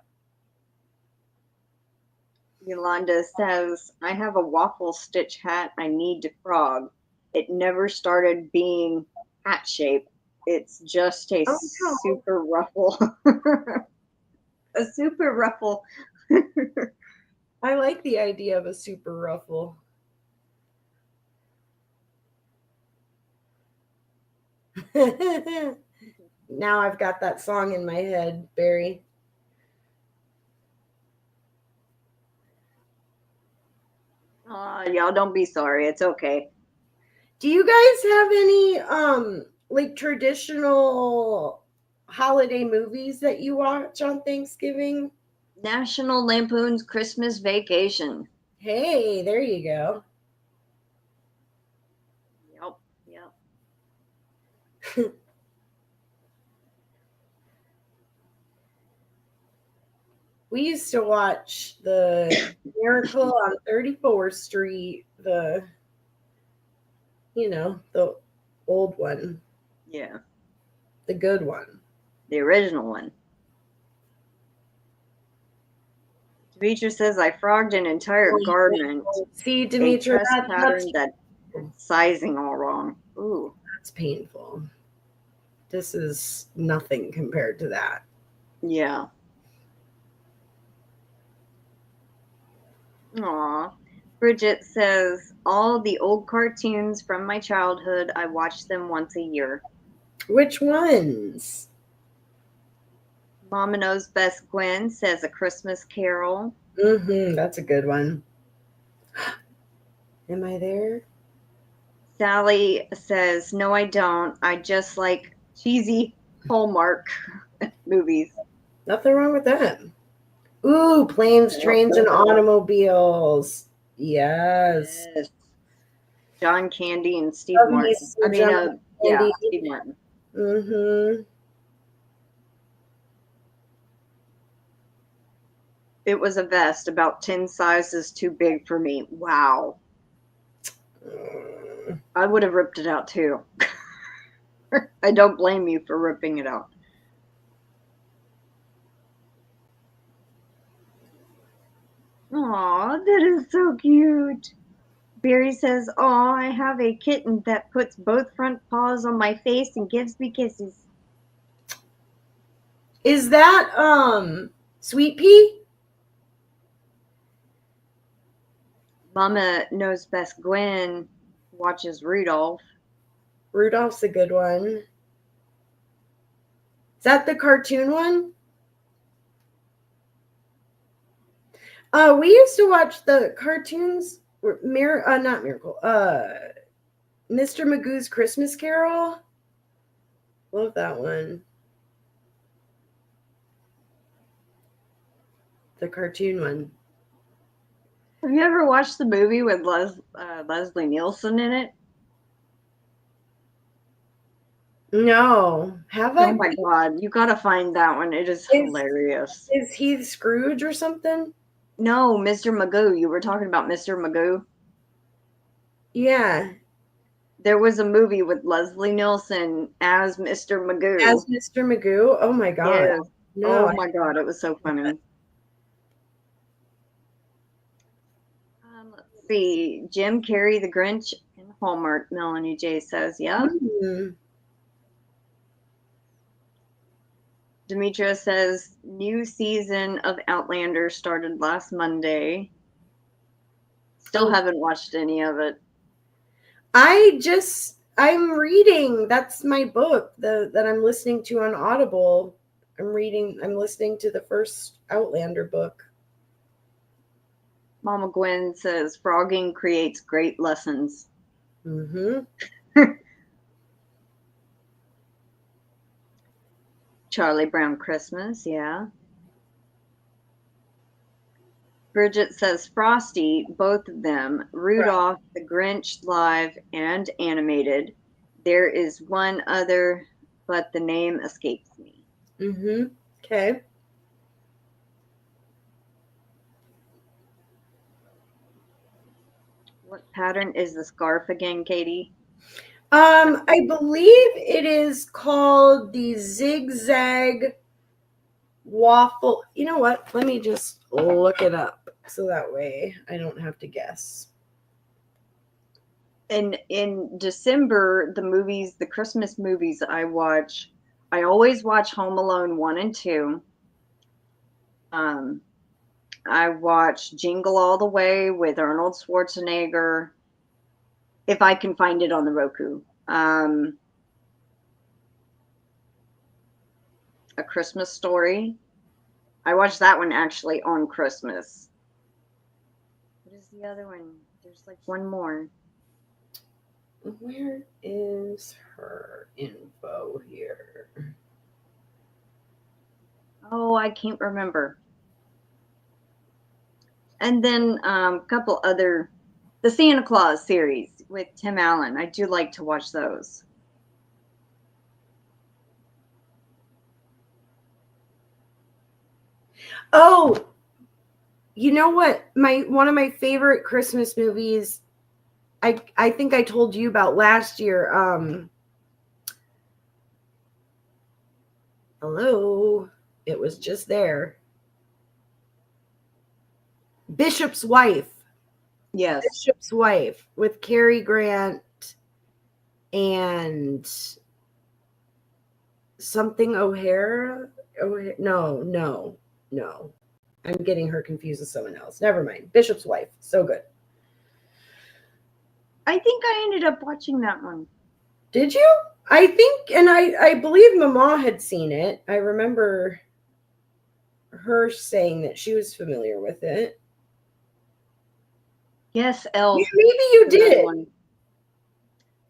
Yolanda says, I have a waffle stitch hat I need to frog. It never started being hat shape. It's just a super ruffle. A super ruffle. I like the idea of a super ruffle. Now I've got that song in my head, Barry. Y'all don't be sorry. It's okay. Do you guys have any like traditional holiday movies that you watch on Thanksgiving? National Lampoon's Christmas Vacation. Hey, there you go. We used to watch the Miracle on 34th Street, the old one. Yeah. The good one. The original one. Demetra says, I frogged an entire garment. See, Demetra, a pattern that sizing all wrong. Ooh. That's painful. This is nothing compared to that. Yeah. Aw. Bridget says, all the old cartoons from my childhood, I watch them once a year. Which ones? Mama Knows Best Gwen says A Christmas Carol. That's a good one. Am I there? Sally says, no, I don't. I just like cheesy Hallmark movies. Nothing wrong with that. Ooh, Planes, Trains, and Automobiles. Yes. John Candy and Steve Martin. Steve Martin. It was a vest about 10 sizes too big for me. Wow. I would have ripped it out too. I don't blame you for ripping it out. Aw, that is so cute. Barry says, "Oh, I have a kitten that puts both front paws on my face and gives me kisses." Is that Sweet Pea? Mama Knows Best Gwen watches Rudolph. Rudolph's a good one. Is that the cartoon one? We used to watch the cartoons. Not Miracle. Mr. Magoo's Christmas Carol. Love that one. The cartoon one. Have you ever watched the movie with Leslie Nielsen in it? No. Have I? Oh my God, you gotta find that one. It is hilarious. Is he Scrooge or something? No, Mr. Magoo. You were talking about Mr. Magoo? Yeah. There was a movie with Leslie Nielsen as Mr. Magoo. As Mr. Magoo? Oh my God. Yes. No, oh my God, it was so funny. Let's see. Jim Carrey, The Grinch, and Hallmark, Melanie J says, yeah. Demetra says, new season of Outlander started last Monday. Still haven't watched any of it. I'm reading. That's my book that I'm listening to on Audible. I'm listening to the first Outlander book. Mama Gwen says, frogging creates great lessons. Charlie Brown Christmas, yeah. Bridget says, Frosty, both of them, Rudolph, The Grinch live and animated. There is one other, but the name escapes me. Okay. What pattern is the scarf again, Katie? I believe it is called the zigzag waffle. You know what? Let me just look it up so that way I don't have to guess. And in December, the Christmas movies I watch, I always watch Home Alone 1 and 2. I watch Jingle All the Way with Arnold Schwarzenegger, if I can find it on the Roku. A Christmas Story. I watched that one actually on Christmas. What is the other one? There's like one more. Where is her info here? Oh, I can't remember. And then a couple other, the Santa Claus series with Tim Allen. I do like to watch those. Oh, you know what? One of my favorite Christmas movies, I think I told you about last year. Hello. It was just there. Bishop's Wife. Yes. Bishop's Wife with Cary Grant and something O'Hara. No. I'm getting her confused with someone else. Never mind. Bishop's Wife. So good. I think I ended up watching that one. Did you? I think, and I believe Mama had seen it. I remember her saying that she was familiar with it. Yes, Elle. Yeah, maybe you did. One.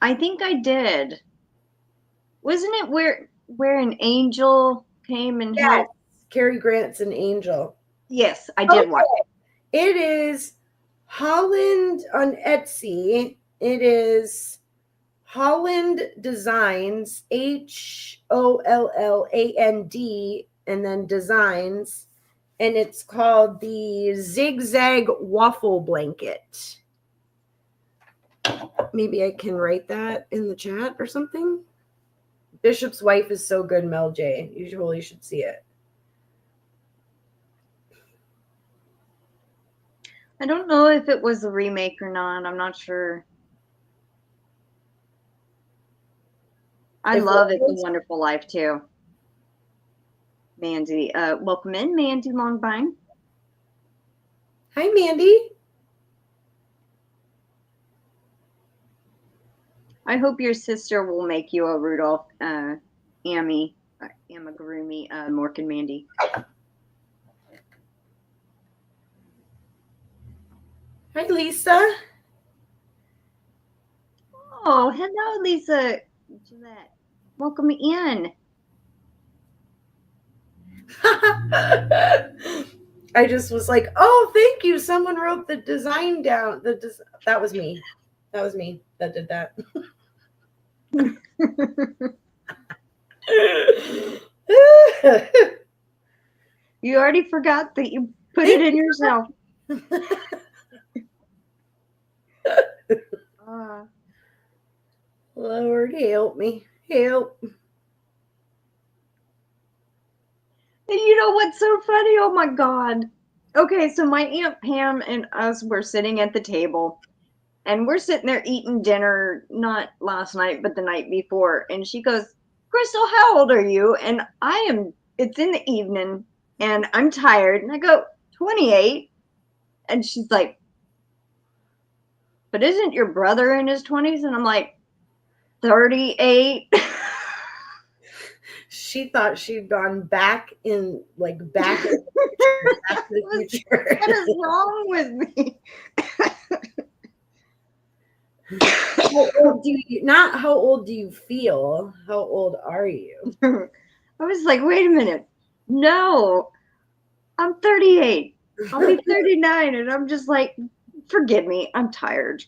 I think I did. Wasn't it where an angel came and helped? Cary Grant's an angel. Yes, I did watch it. It is Holland on Etsy. It is Holland Designs, HOLLAND, and then Designs, and it's called the Zigzag Waffle Blanket. Maybe I can write that in the chat or something. Bishop's Wife is so good, Mel J. You totally should see it. I don't know if it was a remake or not. I'm not sure. I love It's a Wonderful Life too. Mandy, welcome in, Mandy Longbine. Hi, Mandy. I hope your sister will make you a Rudolph amigurumi, Mork and Mandy. Hi, Lisa. Oh, hello, Lisa. Gillette. Welcome in. I just was like, oh, thank you. Someone wrote the design down. That was me. That was me that did that. You already forgot that you put it in yourself. Lord, help me. Help. And you know what's so funny? Oh my God. Okay, so my Aunt Pam and us were sitting at the table, and we're sitting there eating dinner, not last night, but the night before. And she goes, Crystal, how old are you? And it's in the evening, and I'm tired. And I go, 28. And she's like, but isn't your brother in his 20s? And I'm like, 38. She thought she'd gone back in the future. What is wrong with me? How old do you feel? How old are you? I was like, wait a minute. No, I'm 38. I'll be 39. And I'm just like, forgive me, I'm tired.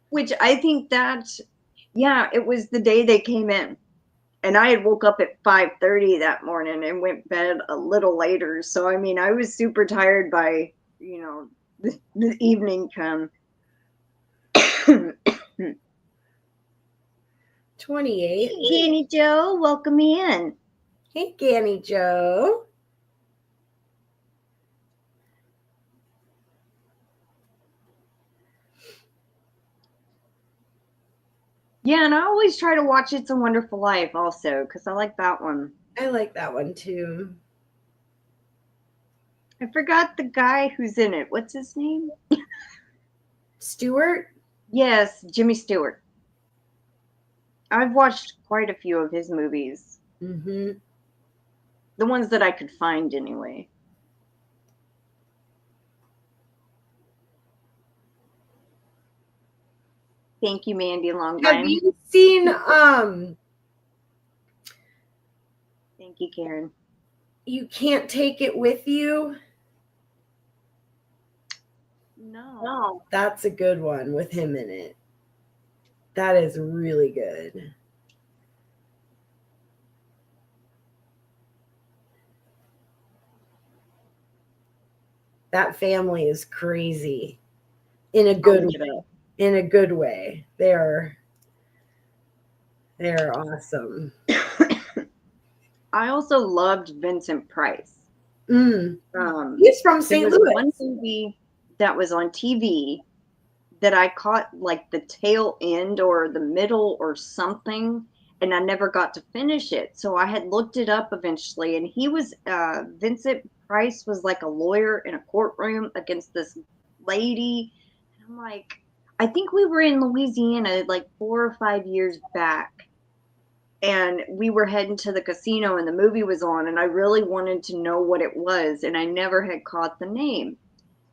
Which I think it was the day they came in. And I had woke up at 5:30 that morning and went bed a little later. So, I mean, I was super tired by, the evening come. 28. Hey, Ganni Joe, welcome in. Hey, Ganni Joe. Yeah, and I always try to watch It's a Wonderful Life also, because I like that one. I like that one too. I forgot the guy who's in it. What's his name? Stewart? Yes, Jimmy Stewart. I've watched quite a few of his movies. Mm-hmm. The ones that I could find anyway. Thank you, Mandy Longbine. Have you seen Thank you, Karen. You Can't Take It With You? No. That's a good one with him in it. That is really good. That family is crazy in a good way. In a good way. They're awesome. I also loved Vincent Price. He's from St. Louis. One movie that was on TV that I caught like the tail end or the middle or something, and I never got to finish it. So I had looked it up eventually, and he was Vincent Price was like a lawyer in a courtroom against this lady. And I'm like, I think we were in Louisiana like 4 or 5 years back, and we were heading to the casino and the movie was on, and I really wanted to know what it was, and I never had caught the name.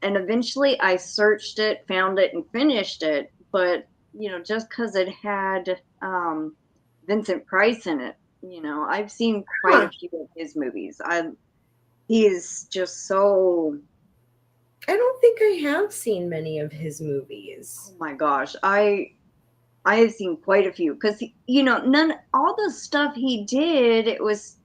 And eventually I searched it, found it, and finished it. But, just because it had Vincent Price in it, I've seen quite a few of his movies. He is just so... I don't think I have seen many of his movies. Oh my gosh. I have seen quite a few because, all the stuff he did, it was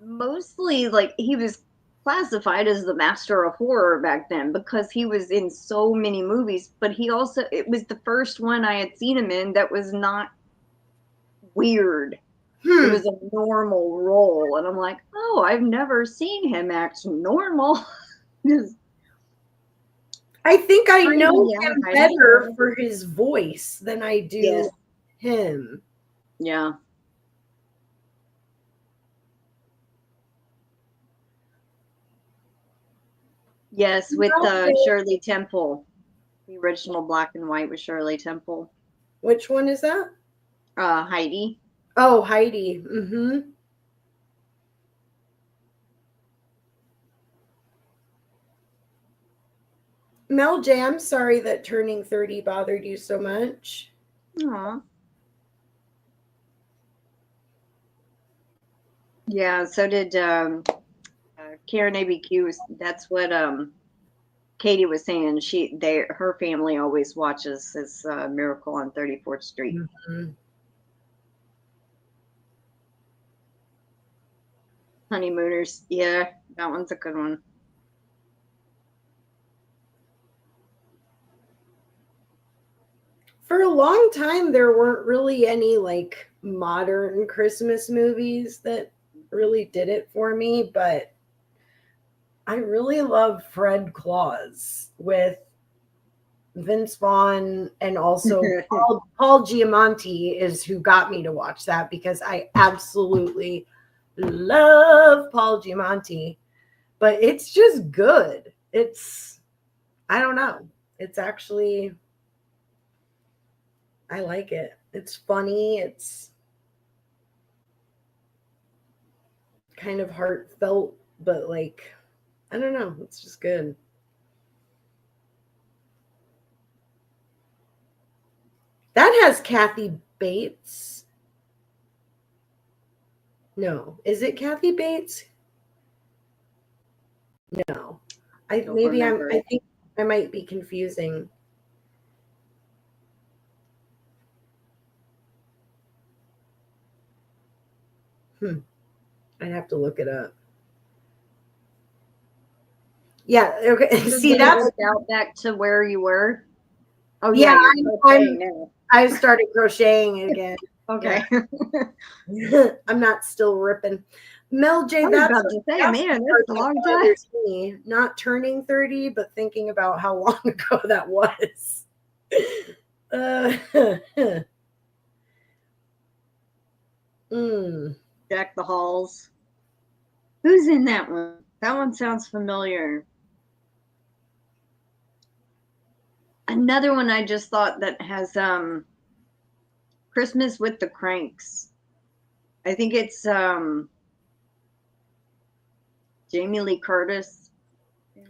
mostly like he was classified as the master of horror back then because he was in so many movies, but it was the first one I had seen him in that was not weird. It was a normal role, and I'm like, oh, I've never seen him act normal. I think I know him better for his voice than I do him. Yeah. Yes, with Shirley Temple. The original black and white with Shirley Temple. Which one is that? Heidi. Oh, Heidi. Mm-hmm. Mel J, I'm sorry that turning 30 bothered you so much. Aw. Yeah, so did Karen ABQ. That's what Katie was saying. Her family always watches this Miracle on 34th Street. Mm-hmm. Honeymooners. Yeah, that one's a good one. For a long time, there weren't really any like modern Christmas movies that really did it for me, but I really love Fred Claus with Vince Vaughn, and also Paul Giamatti is who got me to watch that because I absolutely love Paul Giamatti. But it's just good. I don't know. It's actually, I like it. It's funny. It's kind of heartfelt, but like, I don't know. It's just good. That has Kathy Bates. No. Is it Kathy Bates? No. I think I might be confusing. I'd have to look it up. Yeah, okay. See, that's back to where you were. Oh yeah, I started crocheting again. Okay. Yeah. I'm not still ripping. Mel J, that's a long time. Me, not turning 30, but thinking about how long ago that was. Jack the Halls. Who's in that one? That one sounds familiar. Another one I just thought that has Christmas with the Cranks. I think it's Jamie Lee Curtis.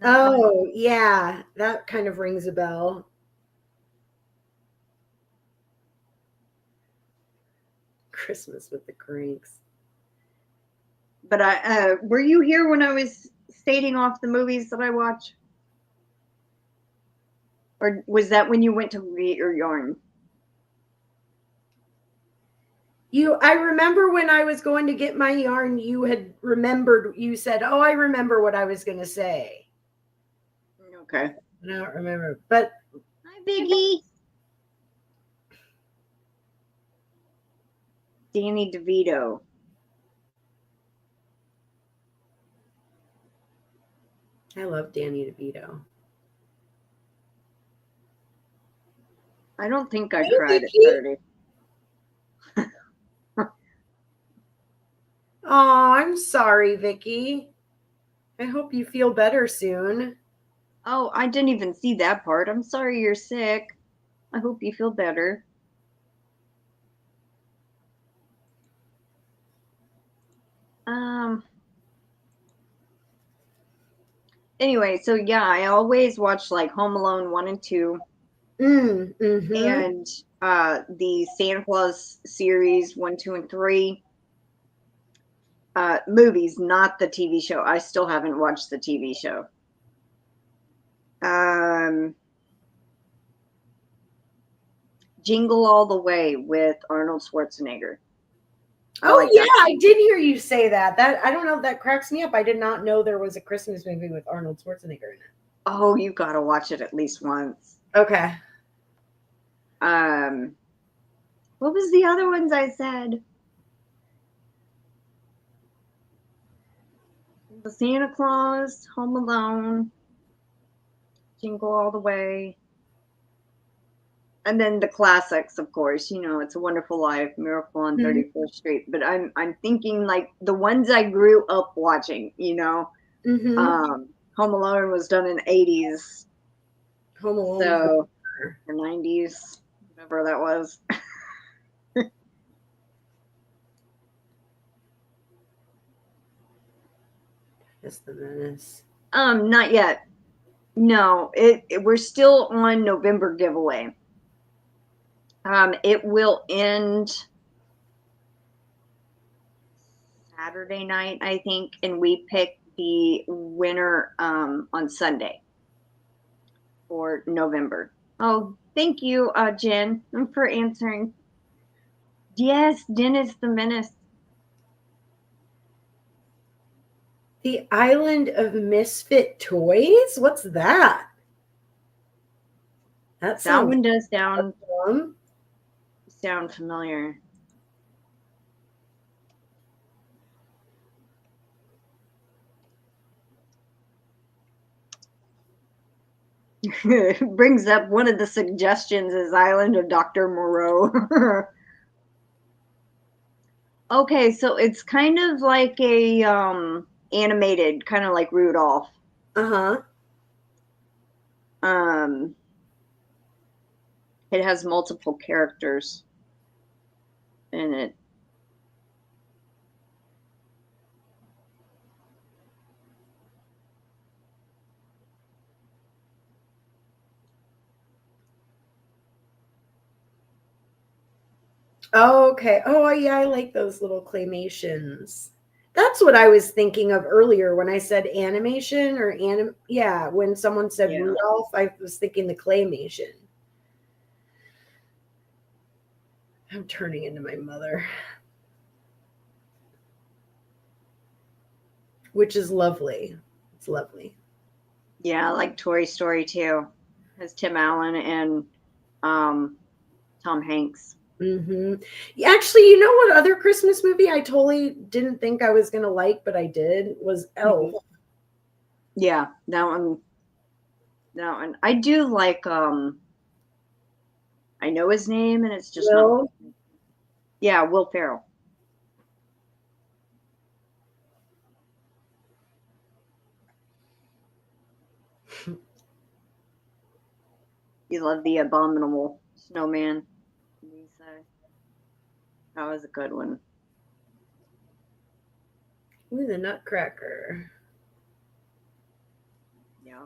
Oh, yeah. That kind of rings a bell. Christmas with the Cranks. But were you here when I was stating off the movies that I watch? Or was that when you went to get your yarn? I remember when I was going to get my yarn, you had remembered, you said, oh, I remember what I was going to say. Okay. I don't remember. But hi, Biggie. Danny DeVito. I love Danny DeVito. I don't think I cried at 30. Oh, I'm sorry, Vicky. I hope you feel better soon. Oh, I didn't even see that part. I'm sorry you're sick. I hope you feel better. Anyway, so yeah, I always watch like Home Alone 1 and 2. Mm-hmm. And the Santa Claus series 1, 2, and 3. Movies, not the TV show. I still haven't watched the TV show. Jingle All the Way with Arnold Schwarzenegger. I did hear you say that. That I don't know if that cracks me up. I did not know there was a Christmas movie with Arnold Schwarzenegger in it. Oh, you gotta watch it at least once. Okay. What was the other ones I said? The Santa Claus, Home Alone, Jingle All the Way. And then the classics, of course, you know, It's a Wonderful Life, Miracle on 34th Street. But I'm thinking like the ones I grew up watching, you know. Home Alone was done in the 80s. Home Alone. So the 90s, whatever that was. Just the Menace. Not yet. No, we're still on November giveaway. It will end Saturday night, I think, and we pick the winner on Sunday for November. Oh, thank you, Jen, for answering. Yes, Dennis the Menace. The Island of Misfit Toys? What's that? That one does sound familiar. Brings up one of the suggestions is Island of Dr. Moreau. Okay, so it's kind of like a animated, kind of like Rudolph. It has multiple characters in it. Oh, okay. Oh, yeah, I like those little claymations. That's what I was thinking of earlier when I said animation or Yeah, when someone said Rudolph, I was thinking the claymation. I'm turning into my mother. Which is lovely. It's lovely. Yeah, I like Toy Story too. It has Tim Allen and Tom Hanks. Actually, you know what other Christmas movie I totally didn't think I was gonna like, but I did, was Elf. Yeah, that one. I do like I know his name and it's just Will? not. Yeah, Will Ferrell. You love The Abominable Snowman. That was a good one. Ooh, the Nutcracker. Yeah.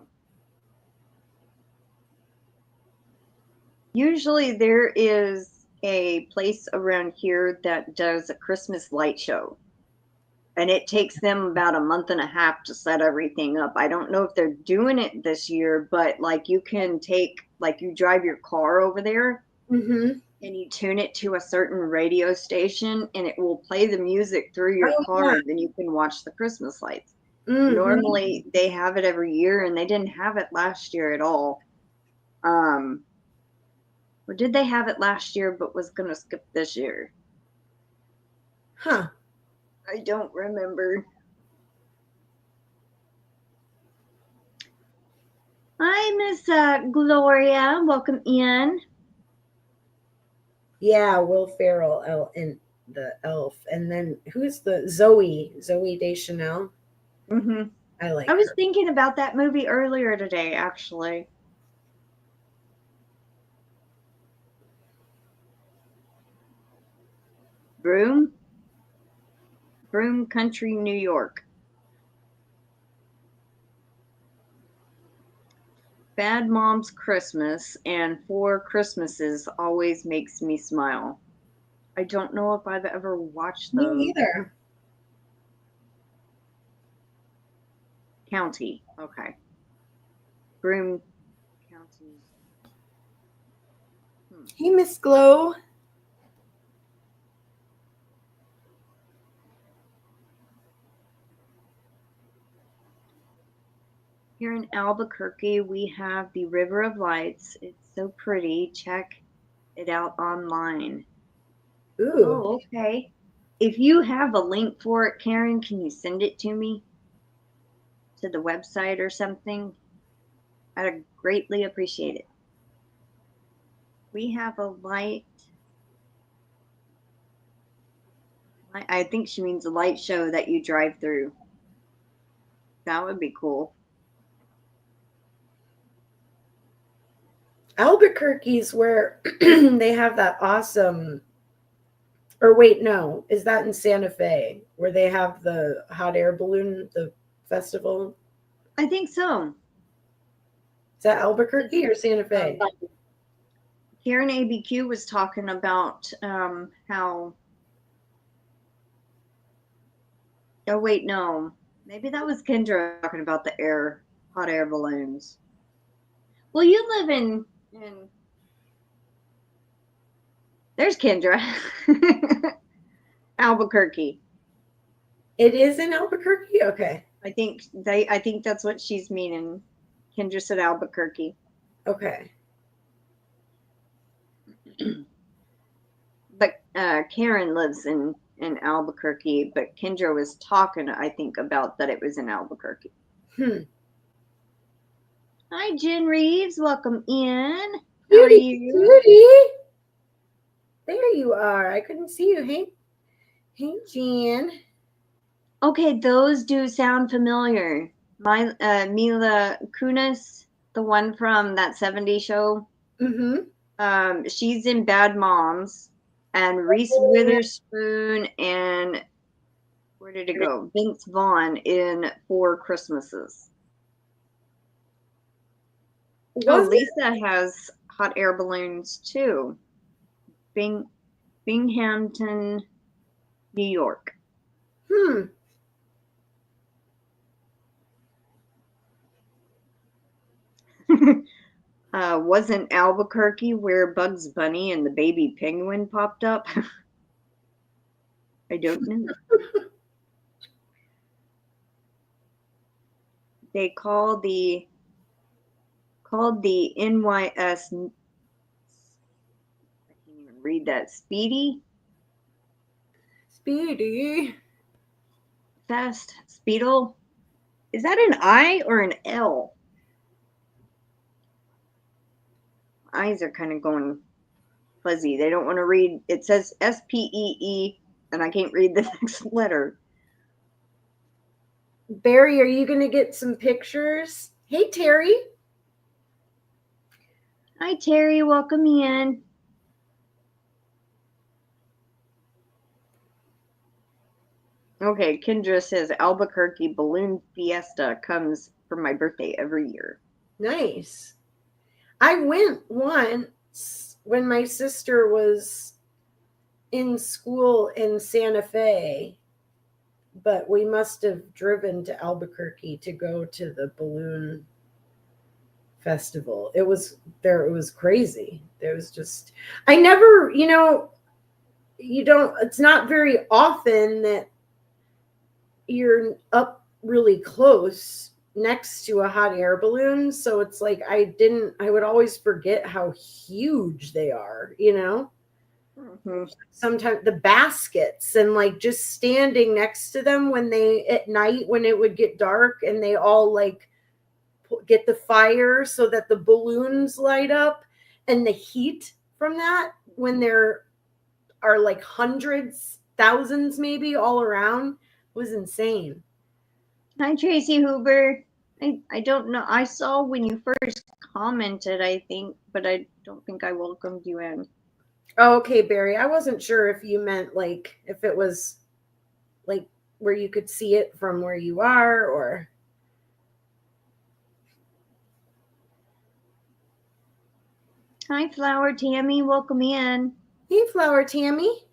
Usually there is a place around here that does a Christmas light show. And it takes them about a month and a half to set everything up. I don't know if they're doing it this year, but like you can you drive your car over there and you tune it to a certain radio station and it will play the music through your car. And then you can watch the Christmas lights. Mm-hmm. Normally they have it every year, and they didn't have it last year at all. Or did they have it last year but was going to skip this year? Huh. I don't remember. Hi, Miss Gloria. Welcome in. Yeah, Will Ferrell and the elf. And then who's the Zoe Deschanel? Mm-hmm. I like I was her. thinking about that movie earlier today, actually. Broom Country, New York. Bad Mom's Christmas and Four Christmases always makes me smile. I don't know if I've ever watched Me those. neither. County. Okay. Broome County. Hey, Miss Glow. Here in Albuquerque, we have the River of Lights. It's so pretty. Check it out online. Ooh. Oh, okay. If you have a link for it, Karen, can you send it to me? To the website or something? I'd greatly appreciate it. We have a light. I think she means a light show that you drive through. That would be cool. Albuquerque's where they have that awesome, or wait, no, is that in Santa Fe where they have the hot air balloon, the festival? I think so. Is that Albuquerque or Santa Fe? Karen ABQ was talking about how. Oh wait, no. Maybe that was Kendra talking about the hot air balloons. Well, you live in there's Kendra. Albuquerque. It is in Albuquerque? Okay. I think that's what she's meaning. Kendra said Albuquerque. Okay. But Karen lives in Albuquerque, but Kendra was talking, I think, about that it was in Albuquerque. Hi, Jen Reeves. Welcome in. How are you? Cutie. There you are. I couldn't see you. Hey, Jen. Okay, those do sound familiar. Mila Kunis, the one from that 70s show. Mm-hmm. She's in Bad Moms, and Reese Witherspoon and where did it go? Vince Vaughn in Four Christmases. Lisa has hot air balloons too. Binghamton, New York. Wasn't Albuquerque where Bugs Bunny and the baby penguin popped up? I don't know. They called the NYS. I can't even read that. Speedy Fest. Speedle. Is that an I or an L? Eyes are kind of going fuzzy. They don't want to read. It says SPEE, and I can't read the next letter. Barry, are you going to get some pictures? Hey, Terry. Hi, Terry. Welcome in. Okay, Kendra says Albuquerque Balloon Fiesta comes for my birthday every year. Nice. I went once when my sister was in school in Santa Fe, but we must have driven to Albuquerque to go to the balloon festival. It was crazy. There was just, I never, it's not very often that you're up really close next to a hot air balloon. So it's like I would always forget how huge they are, you know? Mm-hmm. Sometimes the baskets and like just standing next to them when they at night when it would get dark and they all like get the fire so that the balloons light up, and the heat from that when there are like hundreds, thousands maybe all around was insane. Hi, Tracy Huber. I don't know. I saw when you first commented, I think, but I don't think I welcomed you in. Oh, okay, Barry. I wasn't sure if you meant like if it was like where you could see it from where you are or. Hi, Flower Tammy. Welcome in. Hey, Flower Tammy.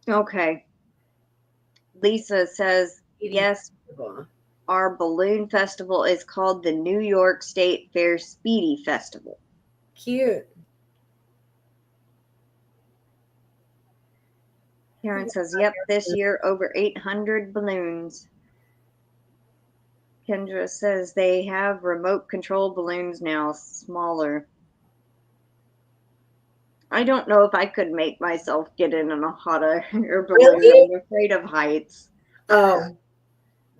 Okay. Lisa says, yes, our balloon festival is called the New York State Fair Speedy Festival. Cute. Karen says, yep, this year over 800 balloons. Kendra says they have remote control balloons now, smaller. I don't know if I could make myself get in a hot air balloon. Really? I'm afraid of heights. Oh,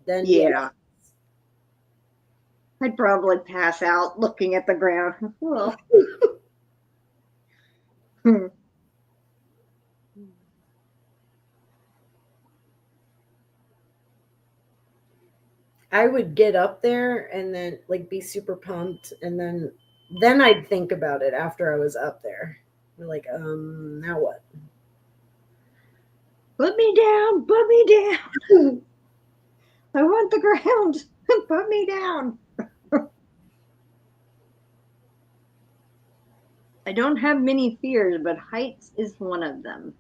then yeah. I'd probably pass out looking at the ground. Well. I would get up there and then like be super pumped, and then I'd think about it after I was up there. Like, now what? Put me down, put me down. I want the ground. Put me down. I don't have many fears, but heights is one of them.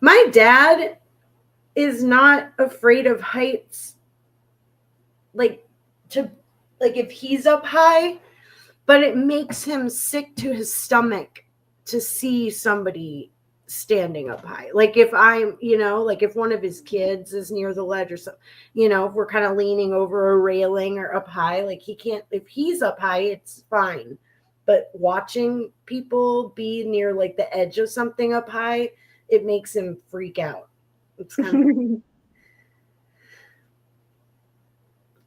My dad is not afraid of heights. Like if he's up high, but it makes him sick to his stomach to see somebody standing up high. Like if I'm, like if one of his kids is near the ledge or something, if we're kind of leaning over a railing or up high, like he can't, if he's up high, it's fine. But watching people be near like the edge of something up high, it makes him freak out. It's kind of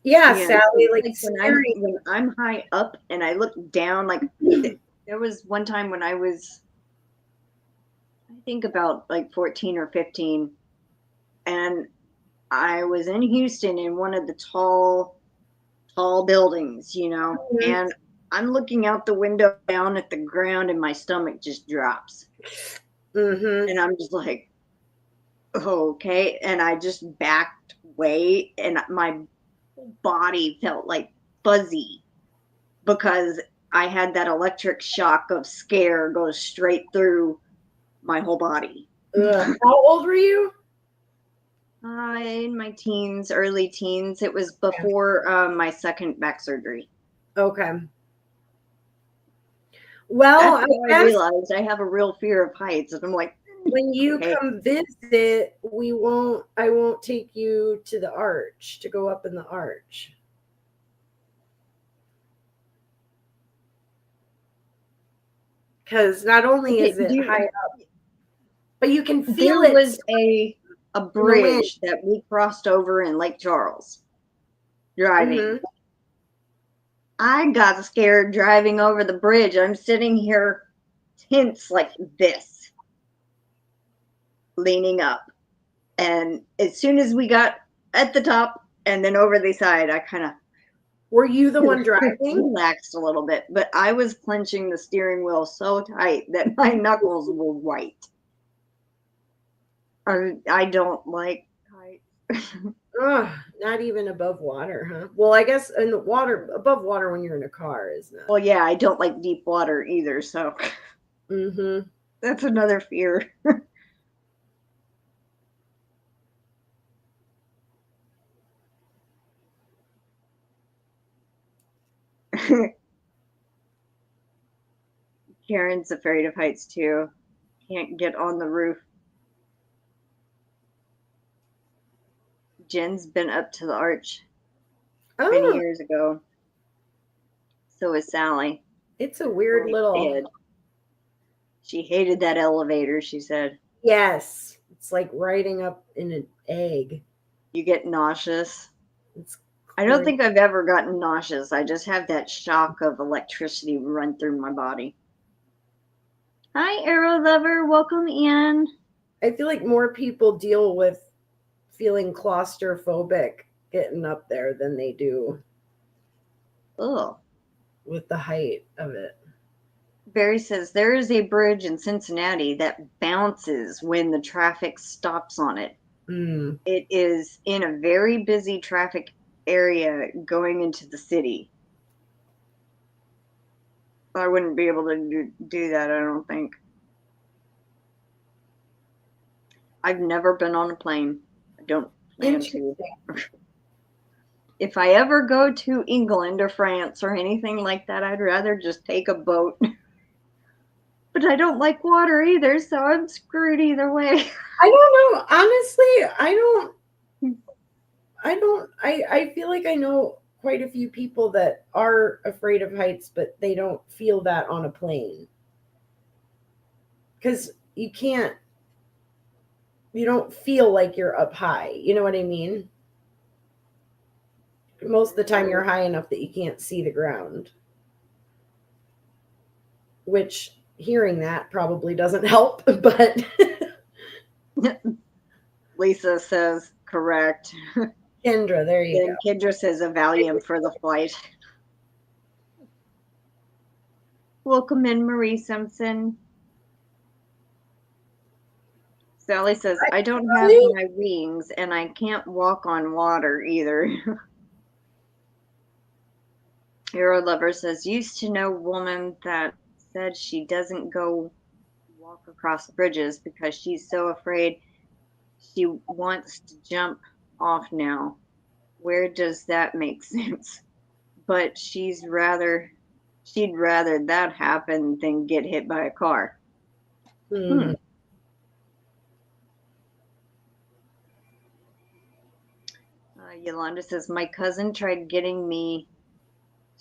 yeah, Sally, like when I'm high up and I look down, like there was one time when I was, I think about like 14 or 15, and I was in Houston in one of the tall buildings, and I'm looking out the window down at the ground and my stomach just drops. Mm-hmm. And I'm just like, oh, okay. And I just backed away and my body felt like fuzzy because I had that electric shock of scare go straight through my whole body. How old were you? In my teens, early teens. It was before my second back surgery. Okay. Well, I realized I have a real fear of heights, and I'm like, when you come visit, I won't take you to the arch to go up in the arch. Because not only is it high up, but you can feel it. There was a bridge that we crossed over in Lake Charles driving. Mm-hmm. I got scared driving over the bridge. I'm sitting here tense like this, leaning up. And as soon as we got at the top and then over the side, I kind of... Were you the one driving? Relaxed a little bit, but I was clenching the steering wheel so tight that my knuckles were white. I don't like heights. Not even above water, huh? Well, I guess in the water, above water when you're in a car is not. Well, yeah, I don't like deep water either, so that's another fear. Karen's afraid of heights too. Can't get on the roof. Jen's been up to the arch many years ago. So is Sally. It's a weird little. She hated that elevator, she said. Yes. It's like riding up in an egg. You get nauseous. I don't think I've ever gotten nauseous. I just have that shock of electricity run through my body. Hi, Arrow Lover. Welcome in. I feel like more people deal with feeling claustrophobic getting up there than they do with the height of it. Barry says there is a bridge in Cincinnati that bounces when the traffic stops on it. It is in a very busy traffic area going into the city. I wouldn't be able to do that, I don't think. I've never been on a plane. I don't plan to. If I ever go to England or France or anything like that, I'd rather just take a boat. But I don't like water either, so I'm screwed either way. I don't know. Honestly, I feel like I know quite a few people that are afraid of heights, but they don't feel that on a plane. Because you don't feel like you're up high. You know what I mean? Most of the time you're high enough that you can't see the ground. Which, hearing that probably doesn't help, but... Lisa says, correct. Kendra, there you go. Kendra says a Valium for the flight. Welcome in, Marie Simpson. Sally says, I don't have my wings and I can't walk on water either. Hero Lover says, used to know a woman that said she doesn't go walk across bridges because she's so afraid she wants to jump off now. Where does that make sense? But she'd rather that happen than get hit by a car. Yolanda says, my cousin tried getting me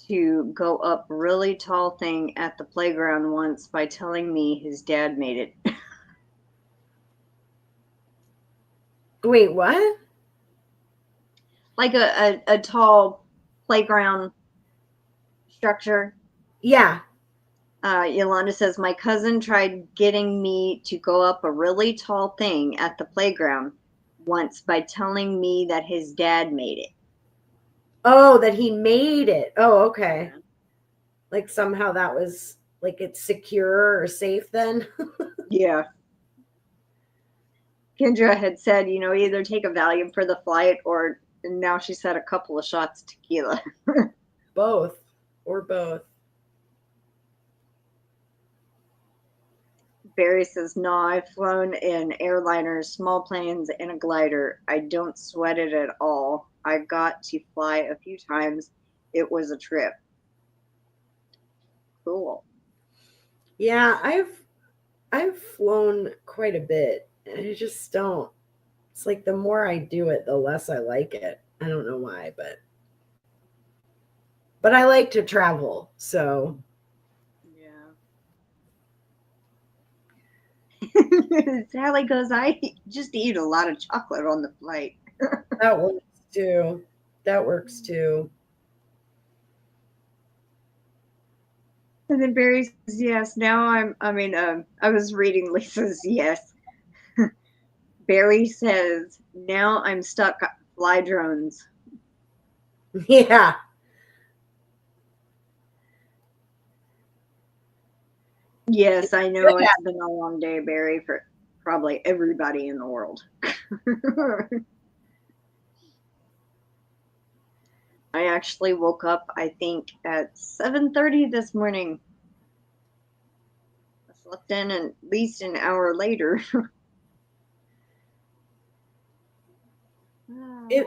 to go up really tall thing at the playground once by telling me his dad made it. Wait, what? Like a tall playground structure. Yeah. Yolanda says, my cousin tried getting me to go up a really tall thing at the playground once by telling me that his dad made it. Oh, that he made it. Oh, okay. Yeah. Like somehow that was like it's secure or safe then? Yeah. Kendra had said, either take a Valium for the flight or now she said a couple of shots tequila. Both. Barry says, no, I've flown in airliners, small planes, and a glider. I don't sweat it at all. I got to fly a few times. It was a trip. Cool. Yeah, I've flown quite a bit. I just don't. It's like the more I do it, the less I like it. I don't know why, but I like to travel, so. Yeah. Sally goes, I just eat a lot of chocolate on the flight. That works too. And then Barry says, yes, now I was reading Lisa's yes. Barry says, now I'm stuck on fly drones. Yeah. Yes, I know it's been a long day, Barry, for probably everybody in the world. I actually woke up, I think, at 7:30 this morning. I slept in at least an hour later. It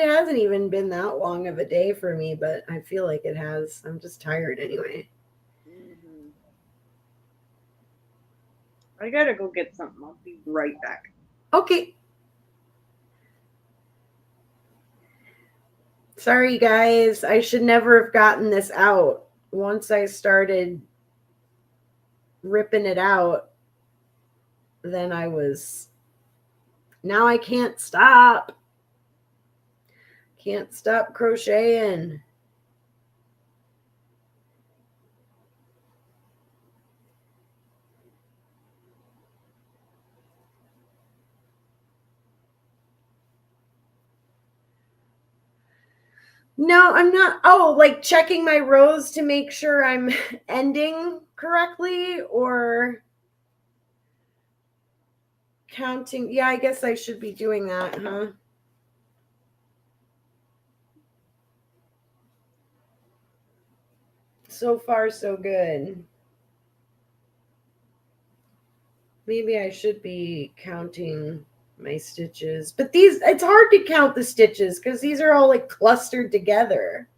hasn't even been that long of a day for me, but I feel like it has. I'm just tired anyway. I gotta go get something. I'll be right back. Okay. Sorry, guys. I should never have gotten this out. Once I started ripping it out, then now I can't stop. Can't stop crocheting. No, I'm not. Oh, like checking my rows to make sure I'm ending correctly or counting. Yeah, I guess I should be doing that, huh? So far, so good. Maybe I should be counting my stitches. But it's hard to count the stitches because these are all like clustered together.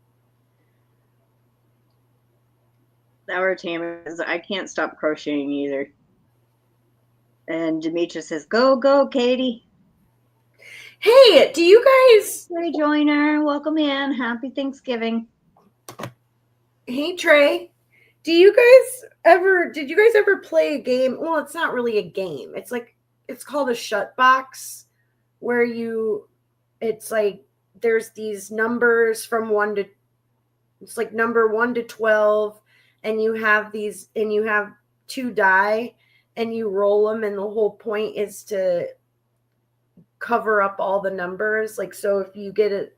Our Tammy says, I can't stop crocheting either. And Demetra says, go, go, Katie. Hey, do you guys... Hey, Joiner. Welcome in. Happy Thanksgiving. Hey, Trey. Did you guys ever play a game? Well, it's not really a game. It's called a shut box where it's like there's these numbers from it's like number 1 to 12, and you have 2 die and you roll them, and the whole point is to cover up all the numbers. Like, so if you get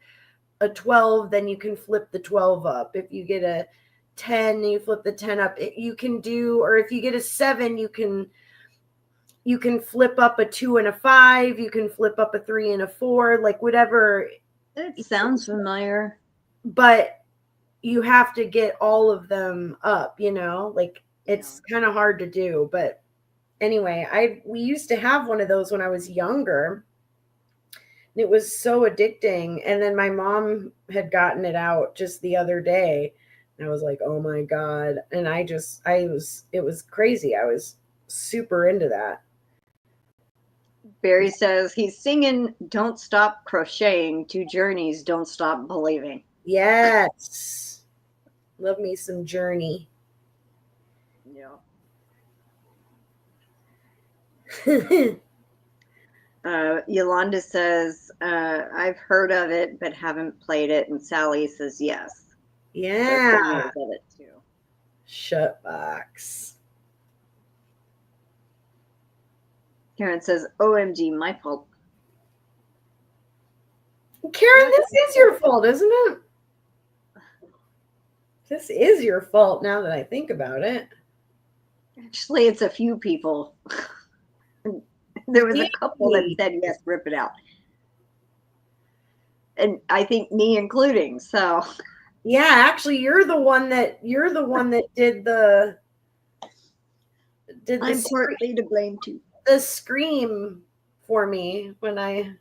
a 12, then you can flip the 12 up. If you get a 10, you flip the 10 up. You can do, or if you get a 7, you can flip up a 2 and a 5. You can flip up a 3 and a 4, like whatever. It sounds familiar. But you have to get all of them up, like it's kind of hard to do. But anyway, we used to have one of those when I was younger. It was so addicting. And then my mom had gotten it out just the other day. And I was like, oh my God. And it was crazy. I was super into that. Barry says he's singing Don't Stop Crocheting to Journey's Don't Stop Believing. Yes. Love me some Journey. Yeah. Yolanda says, I've heard of it, but haven't played it. And Sally says, yes. Yeah. Of it too. Shut box. Karen says, OMG, my fault. Karen, this is your fault, isn't it? This is your fault now that I think about it. Actually, it's a few people. There was a couple that said, yes, rip it out. And I think me including, so. Yeah, actually, you're the one that did the I'm partly to blame too. The scream for me when I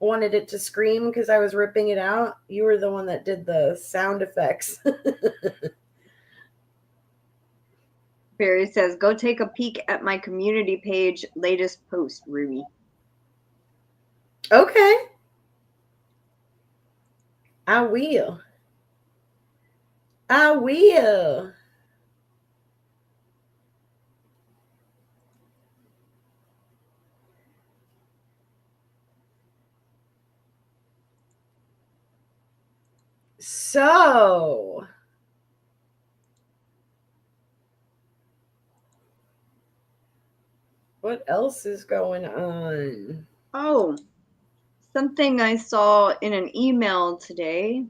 wanted it to scream because I was ripping it out. You were the one that did the sound effects. Barry says, go take a peek at my community page latest post, Ruby. Okay. I will. So, what else is going on? Oh, something I saw in an email today.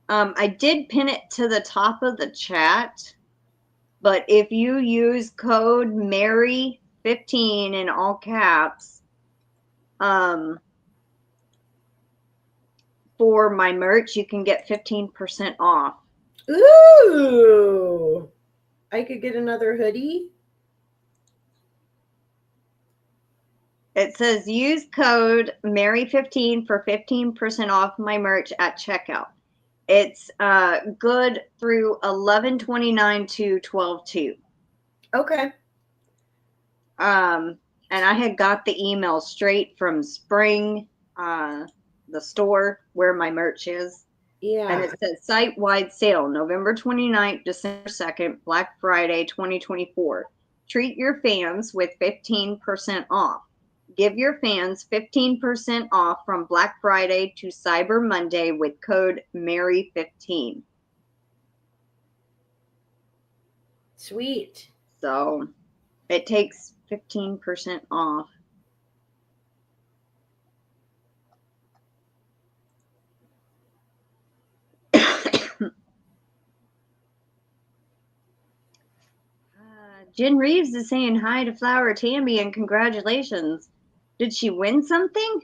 I did pin it to the top of the chat, but if you use code Mary15 in all caps, for my merch, you can get 15% off. Ooh, I could get another hoodie. It says use code Mary15 for 15% off my merch at checkout. It's good through 11/29 to 12/2. Okay. And I had got the email straight from Spring, the store where my merch is. Yeah. And it says site-wide sale, November 29th, December 2nd, Black Friday 2024. Treat your fans with 15% off. Give your fans 15% off from Black Friday to Cyber Monday with code MARY15. Sweet. So it takes 15% off. Jen Reeves is saying hi to Flower Tammy and congratulations. Did she win something?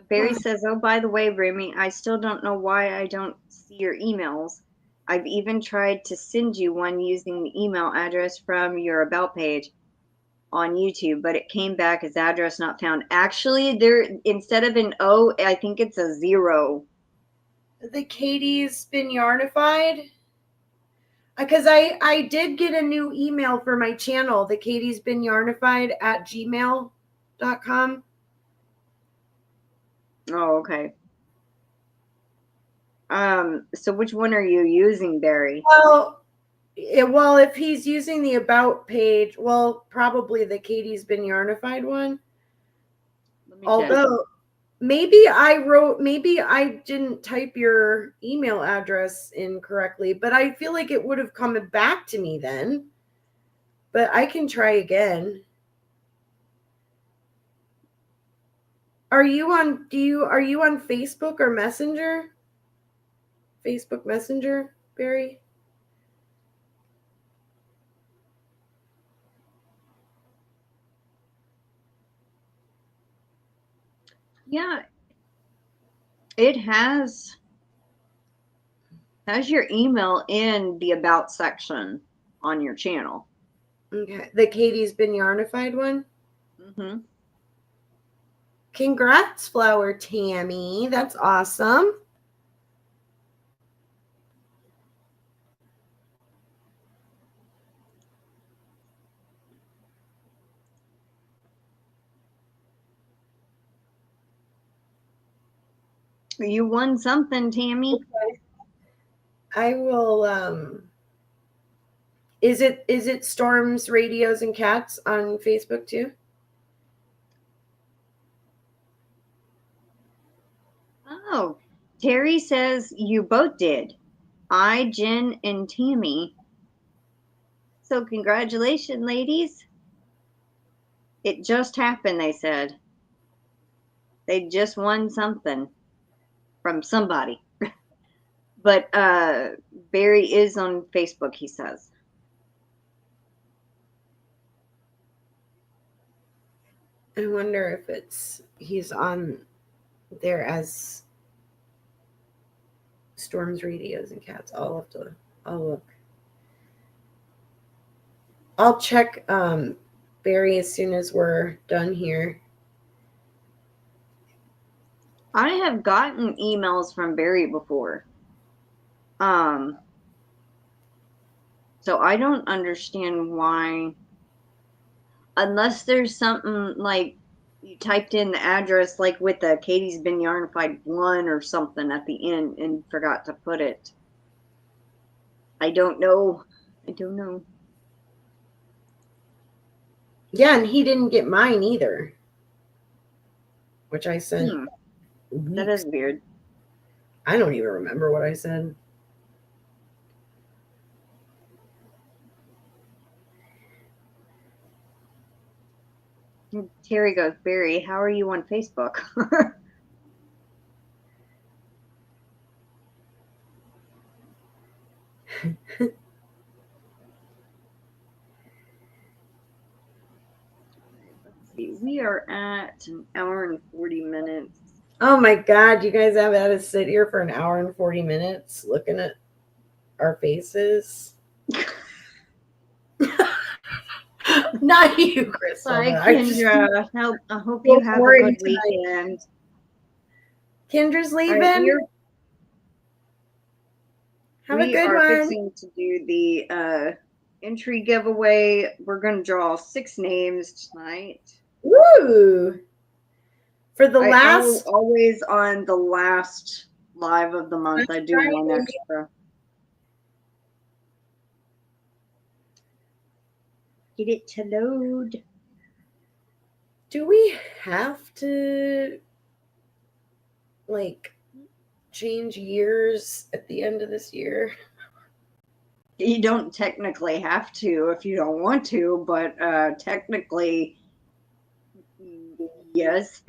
Barry says, oh, by the way, Remy, I still don't know why I don't see your emails. I've even tried to send you one using the email address from your About page on YouTube, but it came back as address not found. Actually, there, instead of an O, I think it's a 0. The Katie's been yarnified? Because I did get a new email for my channel, the Katie's been yarnified at gmail.com. Oh, okay. So which one are you using, Barry? Well, if he's using the About page, well, probably the Katie's been yarnified one. Although maybe I didn't type your email address in correctly, but I feel like it would have come back to me then. But I can try again. Are you on Facebook or Messenger? Facebook Messenger, Barry? Yeah, it has your email in the About section on your channel. Okay, the Katie's been yarnified one. Mm-hmm. Congrats, Flower Tammy. That's awesome. You won something, Tammy. Okay. I will is it Storms, Radios, and Cats on Facebook too? Oh, Terry says you both did. I, Jen, and Tammy. So congratulations, ladies. It just happened, they said. They just won something from somebody. But Barry is on Facebook, he says. I wonder if he's on there as Storms, Radios, and Cats. I'll look. I'll check Barry as soon as we're done here. I have gotten emails from Barry before. So I don't understand why, unless there's something like you typed in the address, like with the Katie's Been Yarnified 1 or something at the end and forgot to put it. I don't know. Yeah, and he didn't get mine either, which I sent. That is weird. I don't even remember what I said. Terry goes, Barry, how are you on Facebook? Let's see. We are at an hour and 40 minutes. Oh my God, you guys have had to sit here for an hour and 40 minutes looking at our faces. Not you, Crystal. Bye, Kendra. I hope you have a good weekend. Kendra's leaving? Have a good are one. fixing to do the entry giveaway. We're going to draw 6 names tonight. Woo! For the last... always on the last live of the month, I do one extra. Get it to load. Do we have to, like, change years at the end of this year? You don't technically have to if you don't want to, but technically, yes.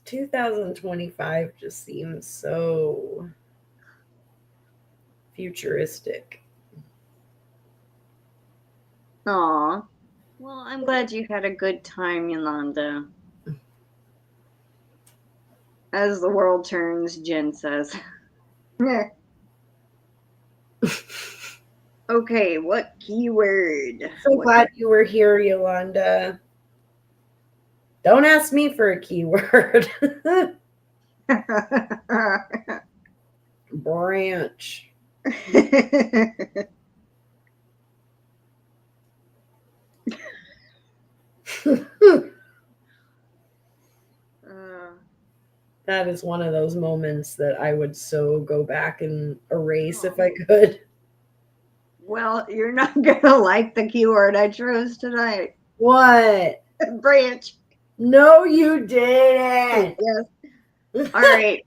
2025 just seems so futuristic. Aw. Well, I'm glad you had a good time, Yolanda. As the world turns, Jen says. Okay, what keyword? So glad you were here, Yolanda. Don't ask me for a keyword. Branch. That is one of those moments that I would so go back and erase if I could. Well, you're not gonna like the keyword I chose tonight. What? Branch. No, you didn't. Yes. All right.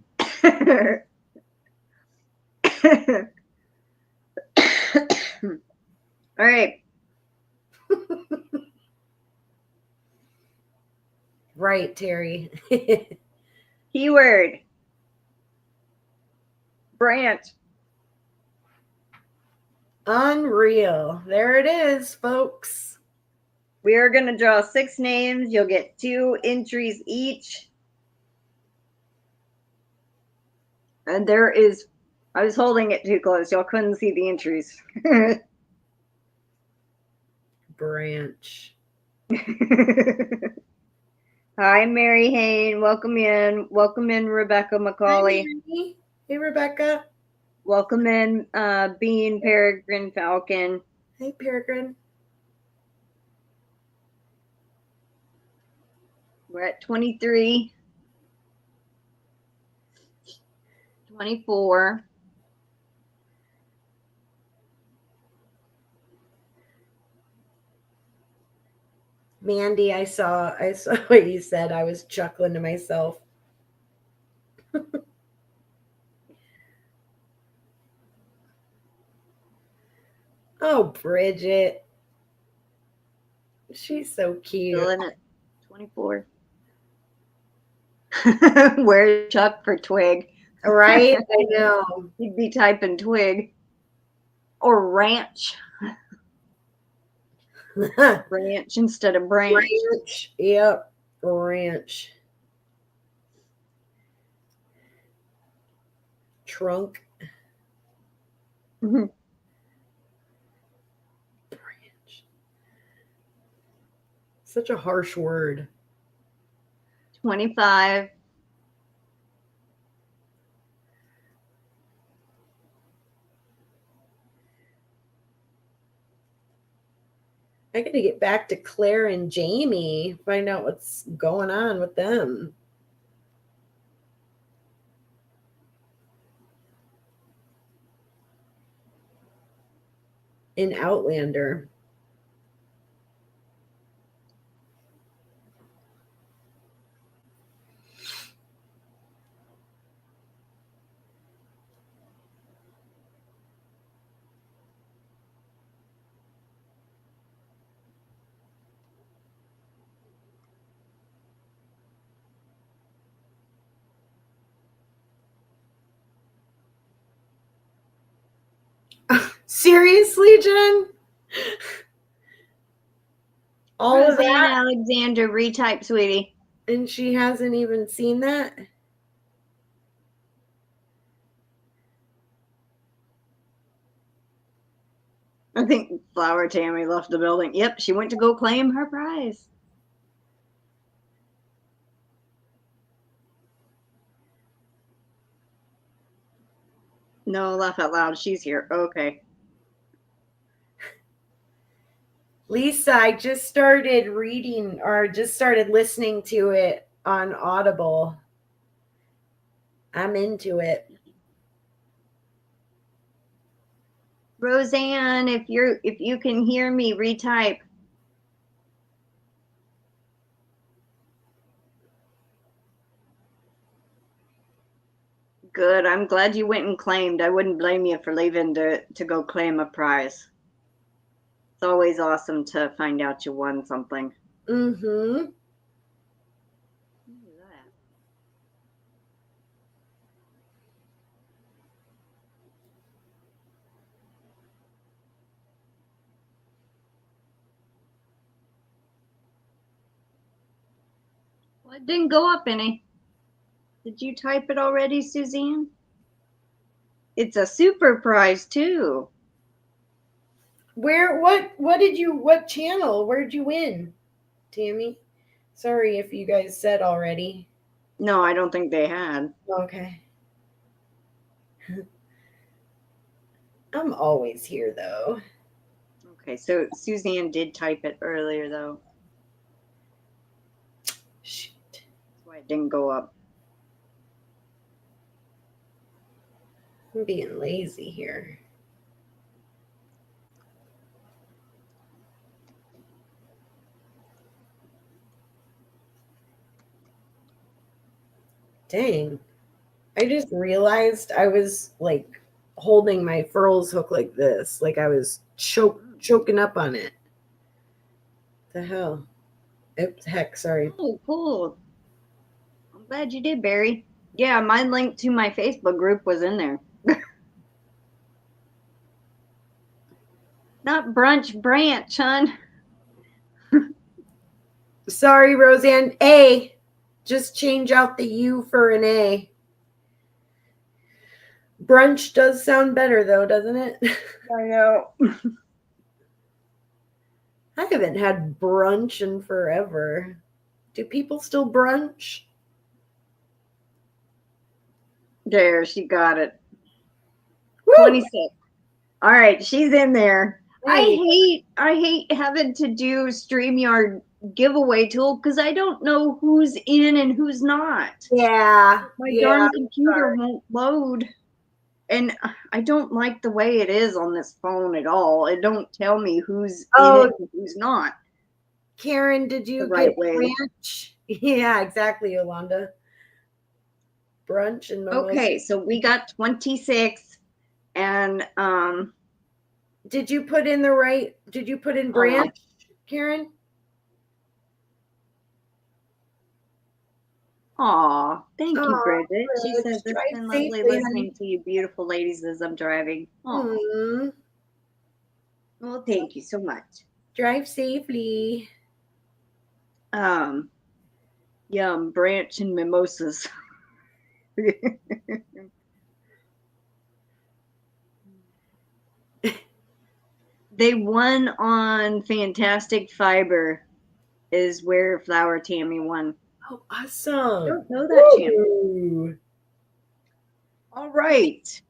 All right. Right, Terry. Keyword. Branch. Unreal. There it is, folks. We are going to draw 6 names. You'll get 2 entries each. And there is, I was holding it too close. Y'all couldn't see the entries. Branch. Hi, Mary Hayne. Welcome in. Welcome in, Rebecca McCauley. Hi, hey, Rebecca. Welcome in, Bean Peregrine Falcon. Hey, Peregrine. We're at 23. 24. Mandy, I saw what you said. I was chuckling to myself. Oh, Bridget. She's so cute. Still in it. 24. Where's Chuck for twig? Right? I know. He'd be typing twig. Or ranch. Ranch instead of branch. Ranch. Yep. Ranch. Trunk. Branch. Such a harsh word. 25. I got to get back to Claire and Jamie, find out what's going on with them. In Outlander. Seriously, Jen? All of that? Alexander, retype, sweetie. And she hasn't even seen that? I think Flower Tammy left the building. Yep, she went to go claim her prize. No, laugh out loud. She's here. Okay. Lisa, I just started reading or just started listening to it on Audible. I'm into it. Roseanne, if you can hear me, retype. Good. I'm glad you went and claimed. I wouldn't blame you for leaving to go claim a prize. It's always awesome to find out you won something. Mm-hmm. Well, it didn't go up any. Did you type it already, Suzanne? It's a super prize too. What channel? Where'd you win, Tammy? Sorry if you guys said already. No, I don't think they had. Okay. I'm always here though. Okay, so Suzanne did type it earlier though. Shoot. That's why it didn't go up. I'm being lazy here. Dang. I just realized I was like holding my furls hook like this. Like I was choking up on it. The hell? Oops, heck, sorry. Oh, cool. I'm glad you did, Barry. Yeah, my link to my Facebook group was in there. Not brunch branch, hon. Sorry, Roseanne. A. Just change out the U for an A. Brunch does sound better though, doesn't it? I know. I haven't had brunch in forever. Do people still brunch? There, she got it. Woo! 26. All right, she's in there. Hey. I hate having to do StreamYard giveaway tool because I don't know who's in and who's not. Yeah. My darn computer won't load. And I don't like the way it is on this phone at all. It don't tell me who's in it and who's not. Karen, did you right get way. brunch? Yeah, exactly, Yolanda. Brunch and mimosas. Okay, so we got 26 and did you put in branch, Karen? Aw, thank you, Bridget. She Bridget, says it's been lovely safely, listening to you beautiful ladies as I'm driving. Mm. Well, thank you so much. Drive safely. Yum, branch and mimosas. They won on Fantastic Fiber is where Flower Tammy won. Oh, awesome. I don't know that channel. All right.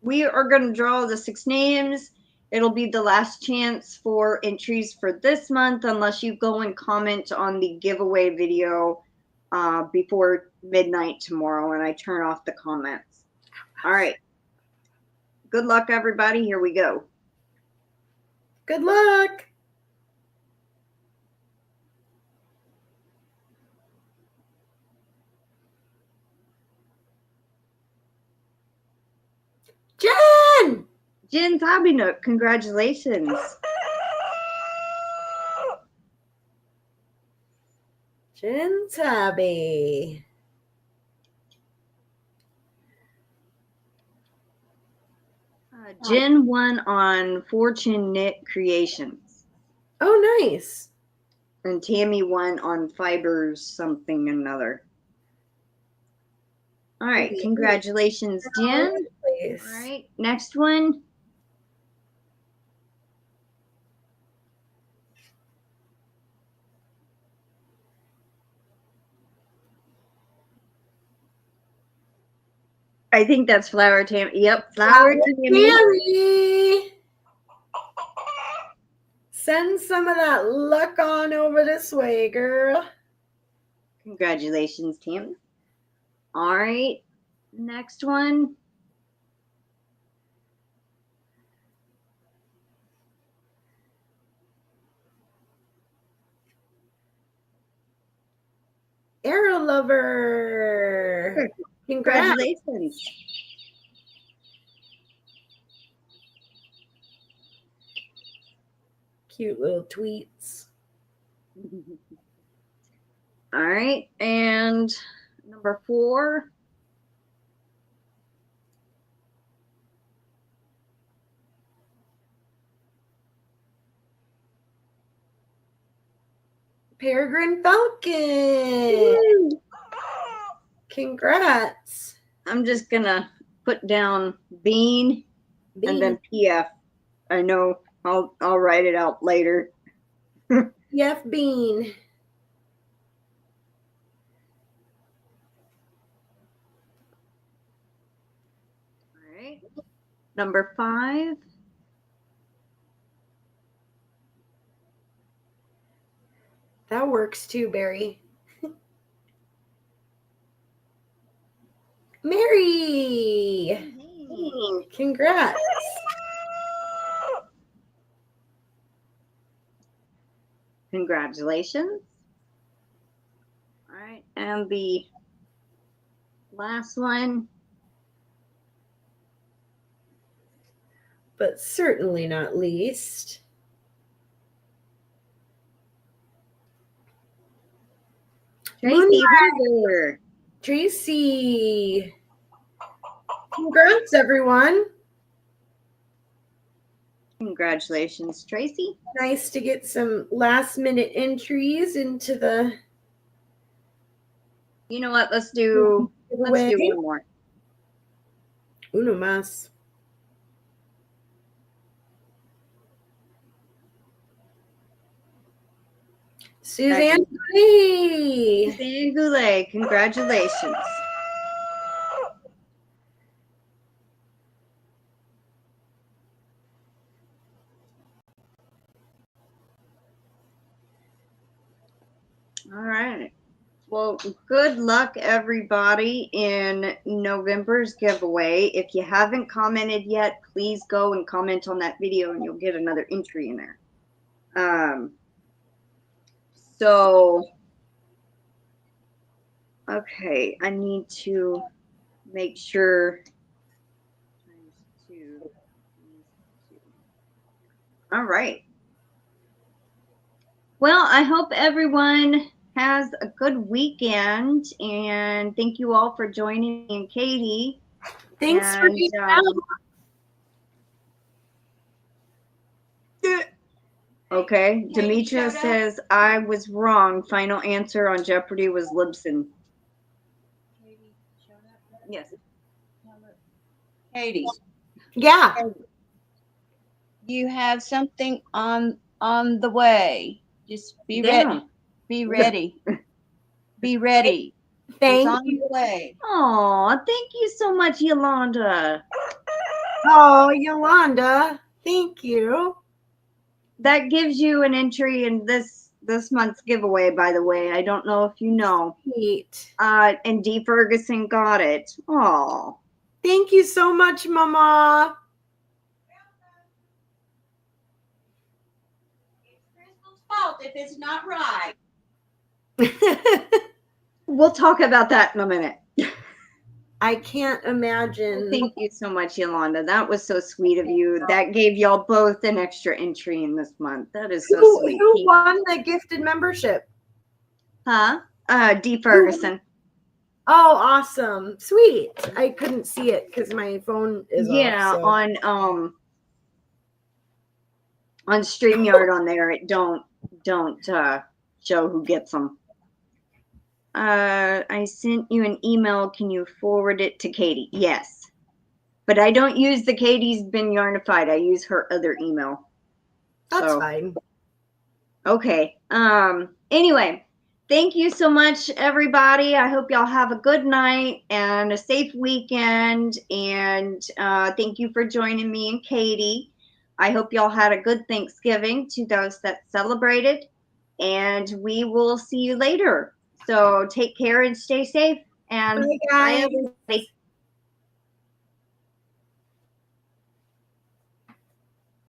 We are going to draw the 6 names. It'll be the last chance for entries for this month unless you go and comment on the giveaway video before midnight tomorrow and I turn off the comments. All right. Good luck, everybody. Here we go. Good luck. Jen! Jen's Hobby Nook, congratulations. Jen's Hobby. Jen won on Fortune Knit Creations. Oh, nice. And Tammy won on Fibers something another. All right, congratulations, Jen. All right, next one. I think that's Flower Tammy. Yep, Flower Tammy. Tammy. Send some of that luck on over this way, girl. Congratulations, Tammy. All right, next one. Arrow Lover. Congratulations. Cute little tweets. All right, and number 4. Peregrine Falcon. Woo! Congrats. I'm just gonna put down Bean and then PF. I know I'll write it out later. PF Bean. All right. Number 5. That works too, Barry. Mary. Hey. Congrats. Congratulations. All right, and the last one. But certainly not least. Tracy Hoover. Tracy. Congrats, everyone. Congratulations, Tracy. Nice to get some last minute entries into the. You know what? Let's do one more. Uno más. Suzanne Goulet. Suzanne Goulet, congratulations. All right. Well, good luck, everybody, in November's giveaway. If you haven't commented yet, please go and comment on that video and you'll get another entry in there. So, okay, I need to make sure. All right. Well, I hope everyone has a good weekend, and thank you all for joining me and Katie. Thanks for being Okay, Demetria says I was wrong. Final answer on Jeopardy was Libsyn. Yes. Katie. Yeah. You have something on the way. Just be ready. Be ready. Be ready. Thank it's on you. the way. Oh, thank you so much, Yolanda. Oh, Yolanda, thank you. That gives you an entry in this month's giveaway, by the way. I don't know if you know. Sweet. And Dee Ferguson got it. Oh. Thank you so much, Mama. It's Crystal's fault if it's not right. We'll talk about that in a minute. I can't imagine. Thank you so much, Yolanda. That was so sweet of you. That gave y'all both an extra entry in this month. That is so sweet. Who won the gifted membership? Huh? Dee Ferguson. Oh, awesome. Sweet. I couldn't see it because my phone is off, so. On StreamYard on there, it don't show who gets them. I sent you an email. Can you forward it to Katie? Yes. But I don't use the Katie's Been Yarnified. I use her other email. That's fine. Okay. Anyway, thank you so much, everybody. I hope y'all have a good night and a safe weekend. And thank you for joining me and Katie. I hope y'all had a good Thanksgiving to those that celebrated. And we will see you later. So take care and stay safe. And Bye, bye, guys. everybody.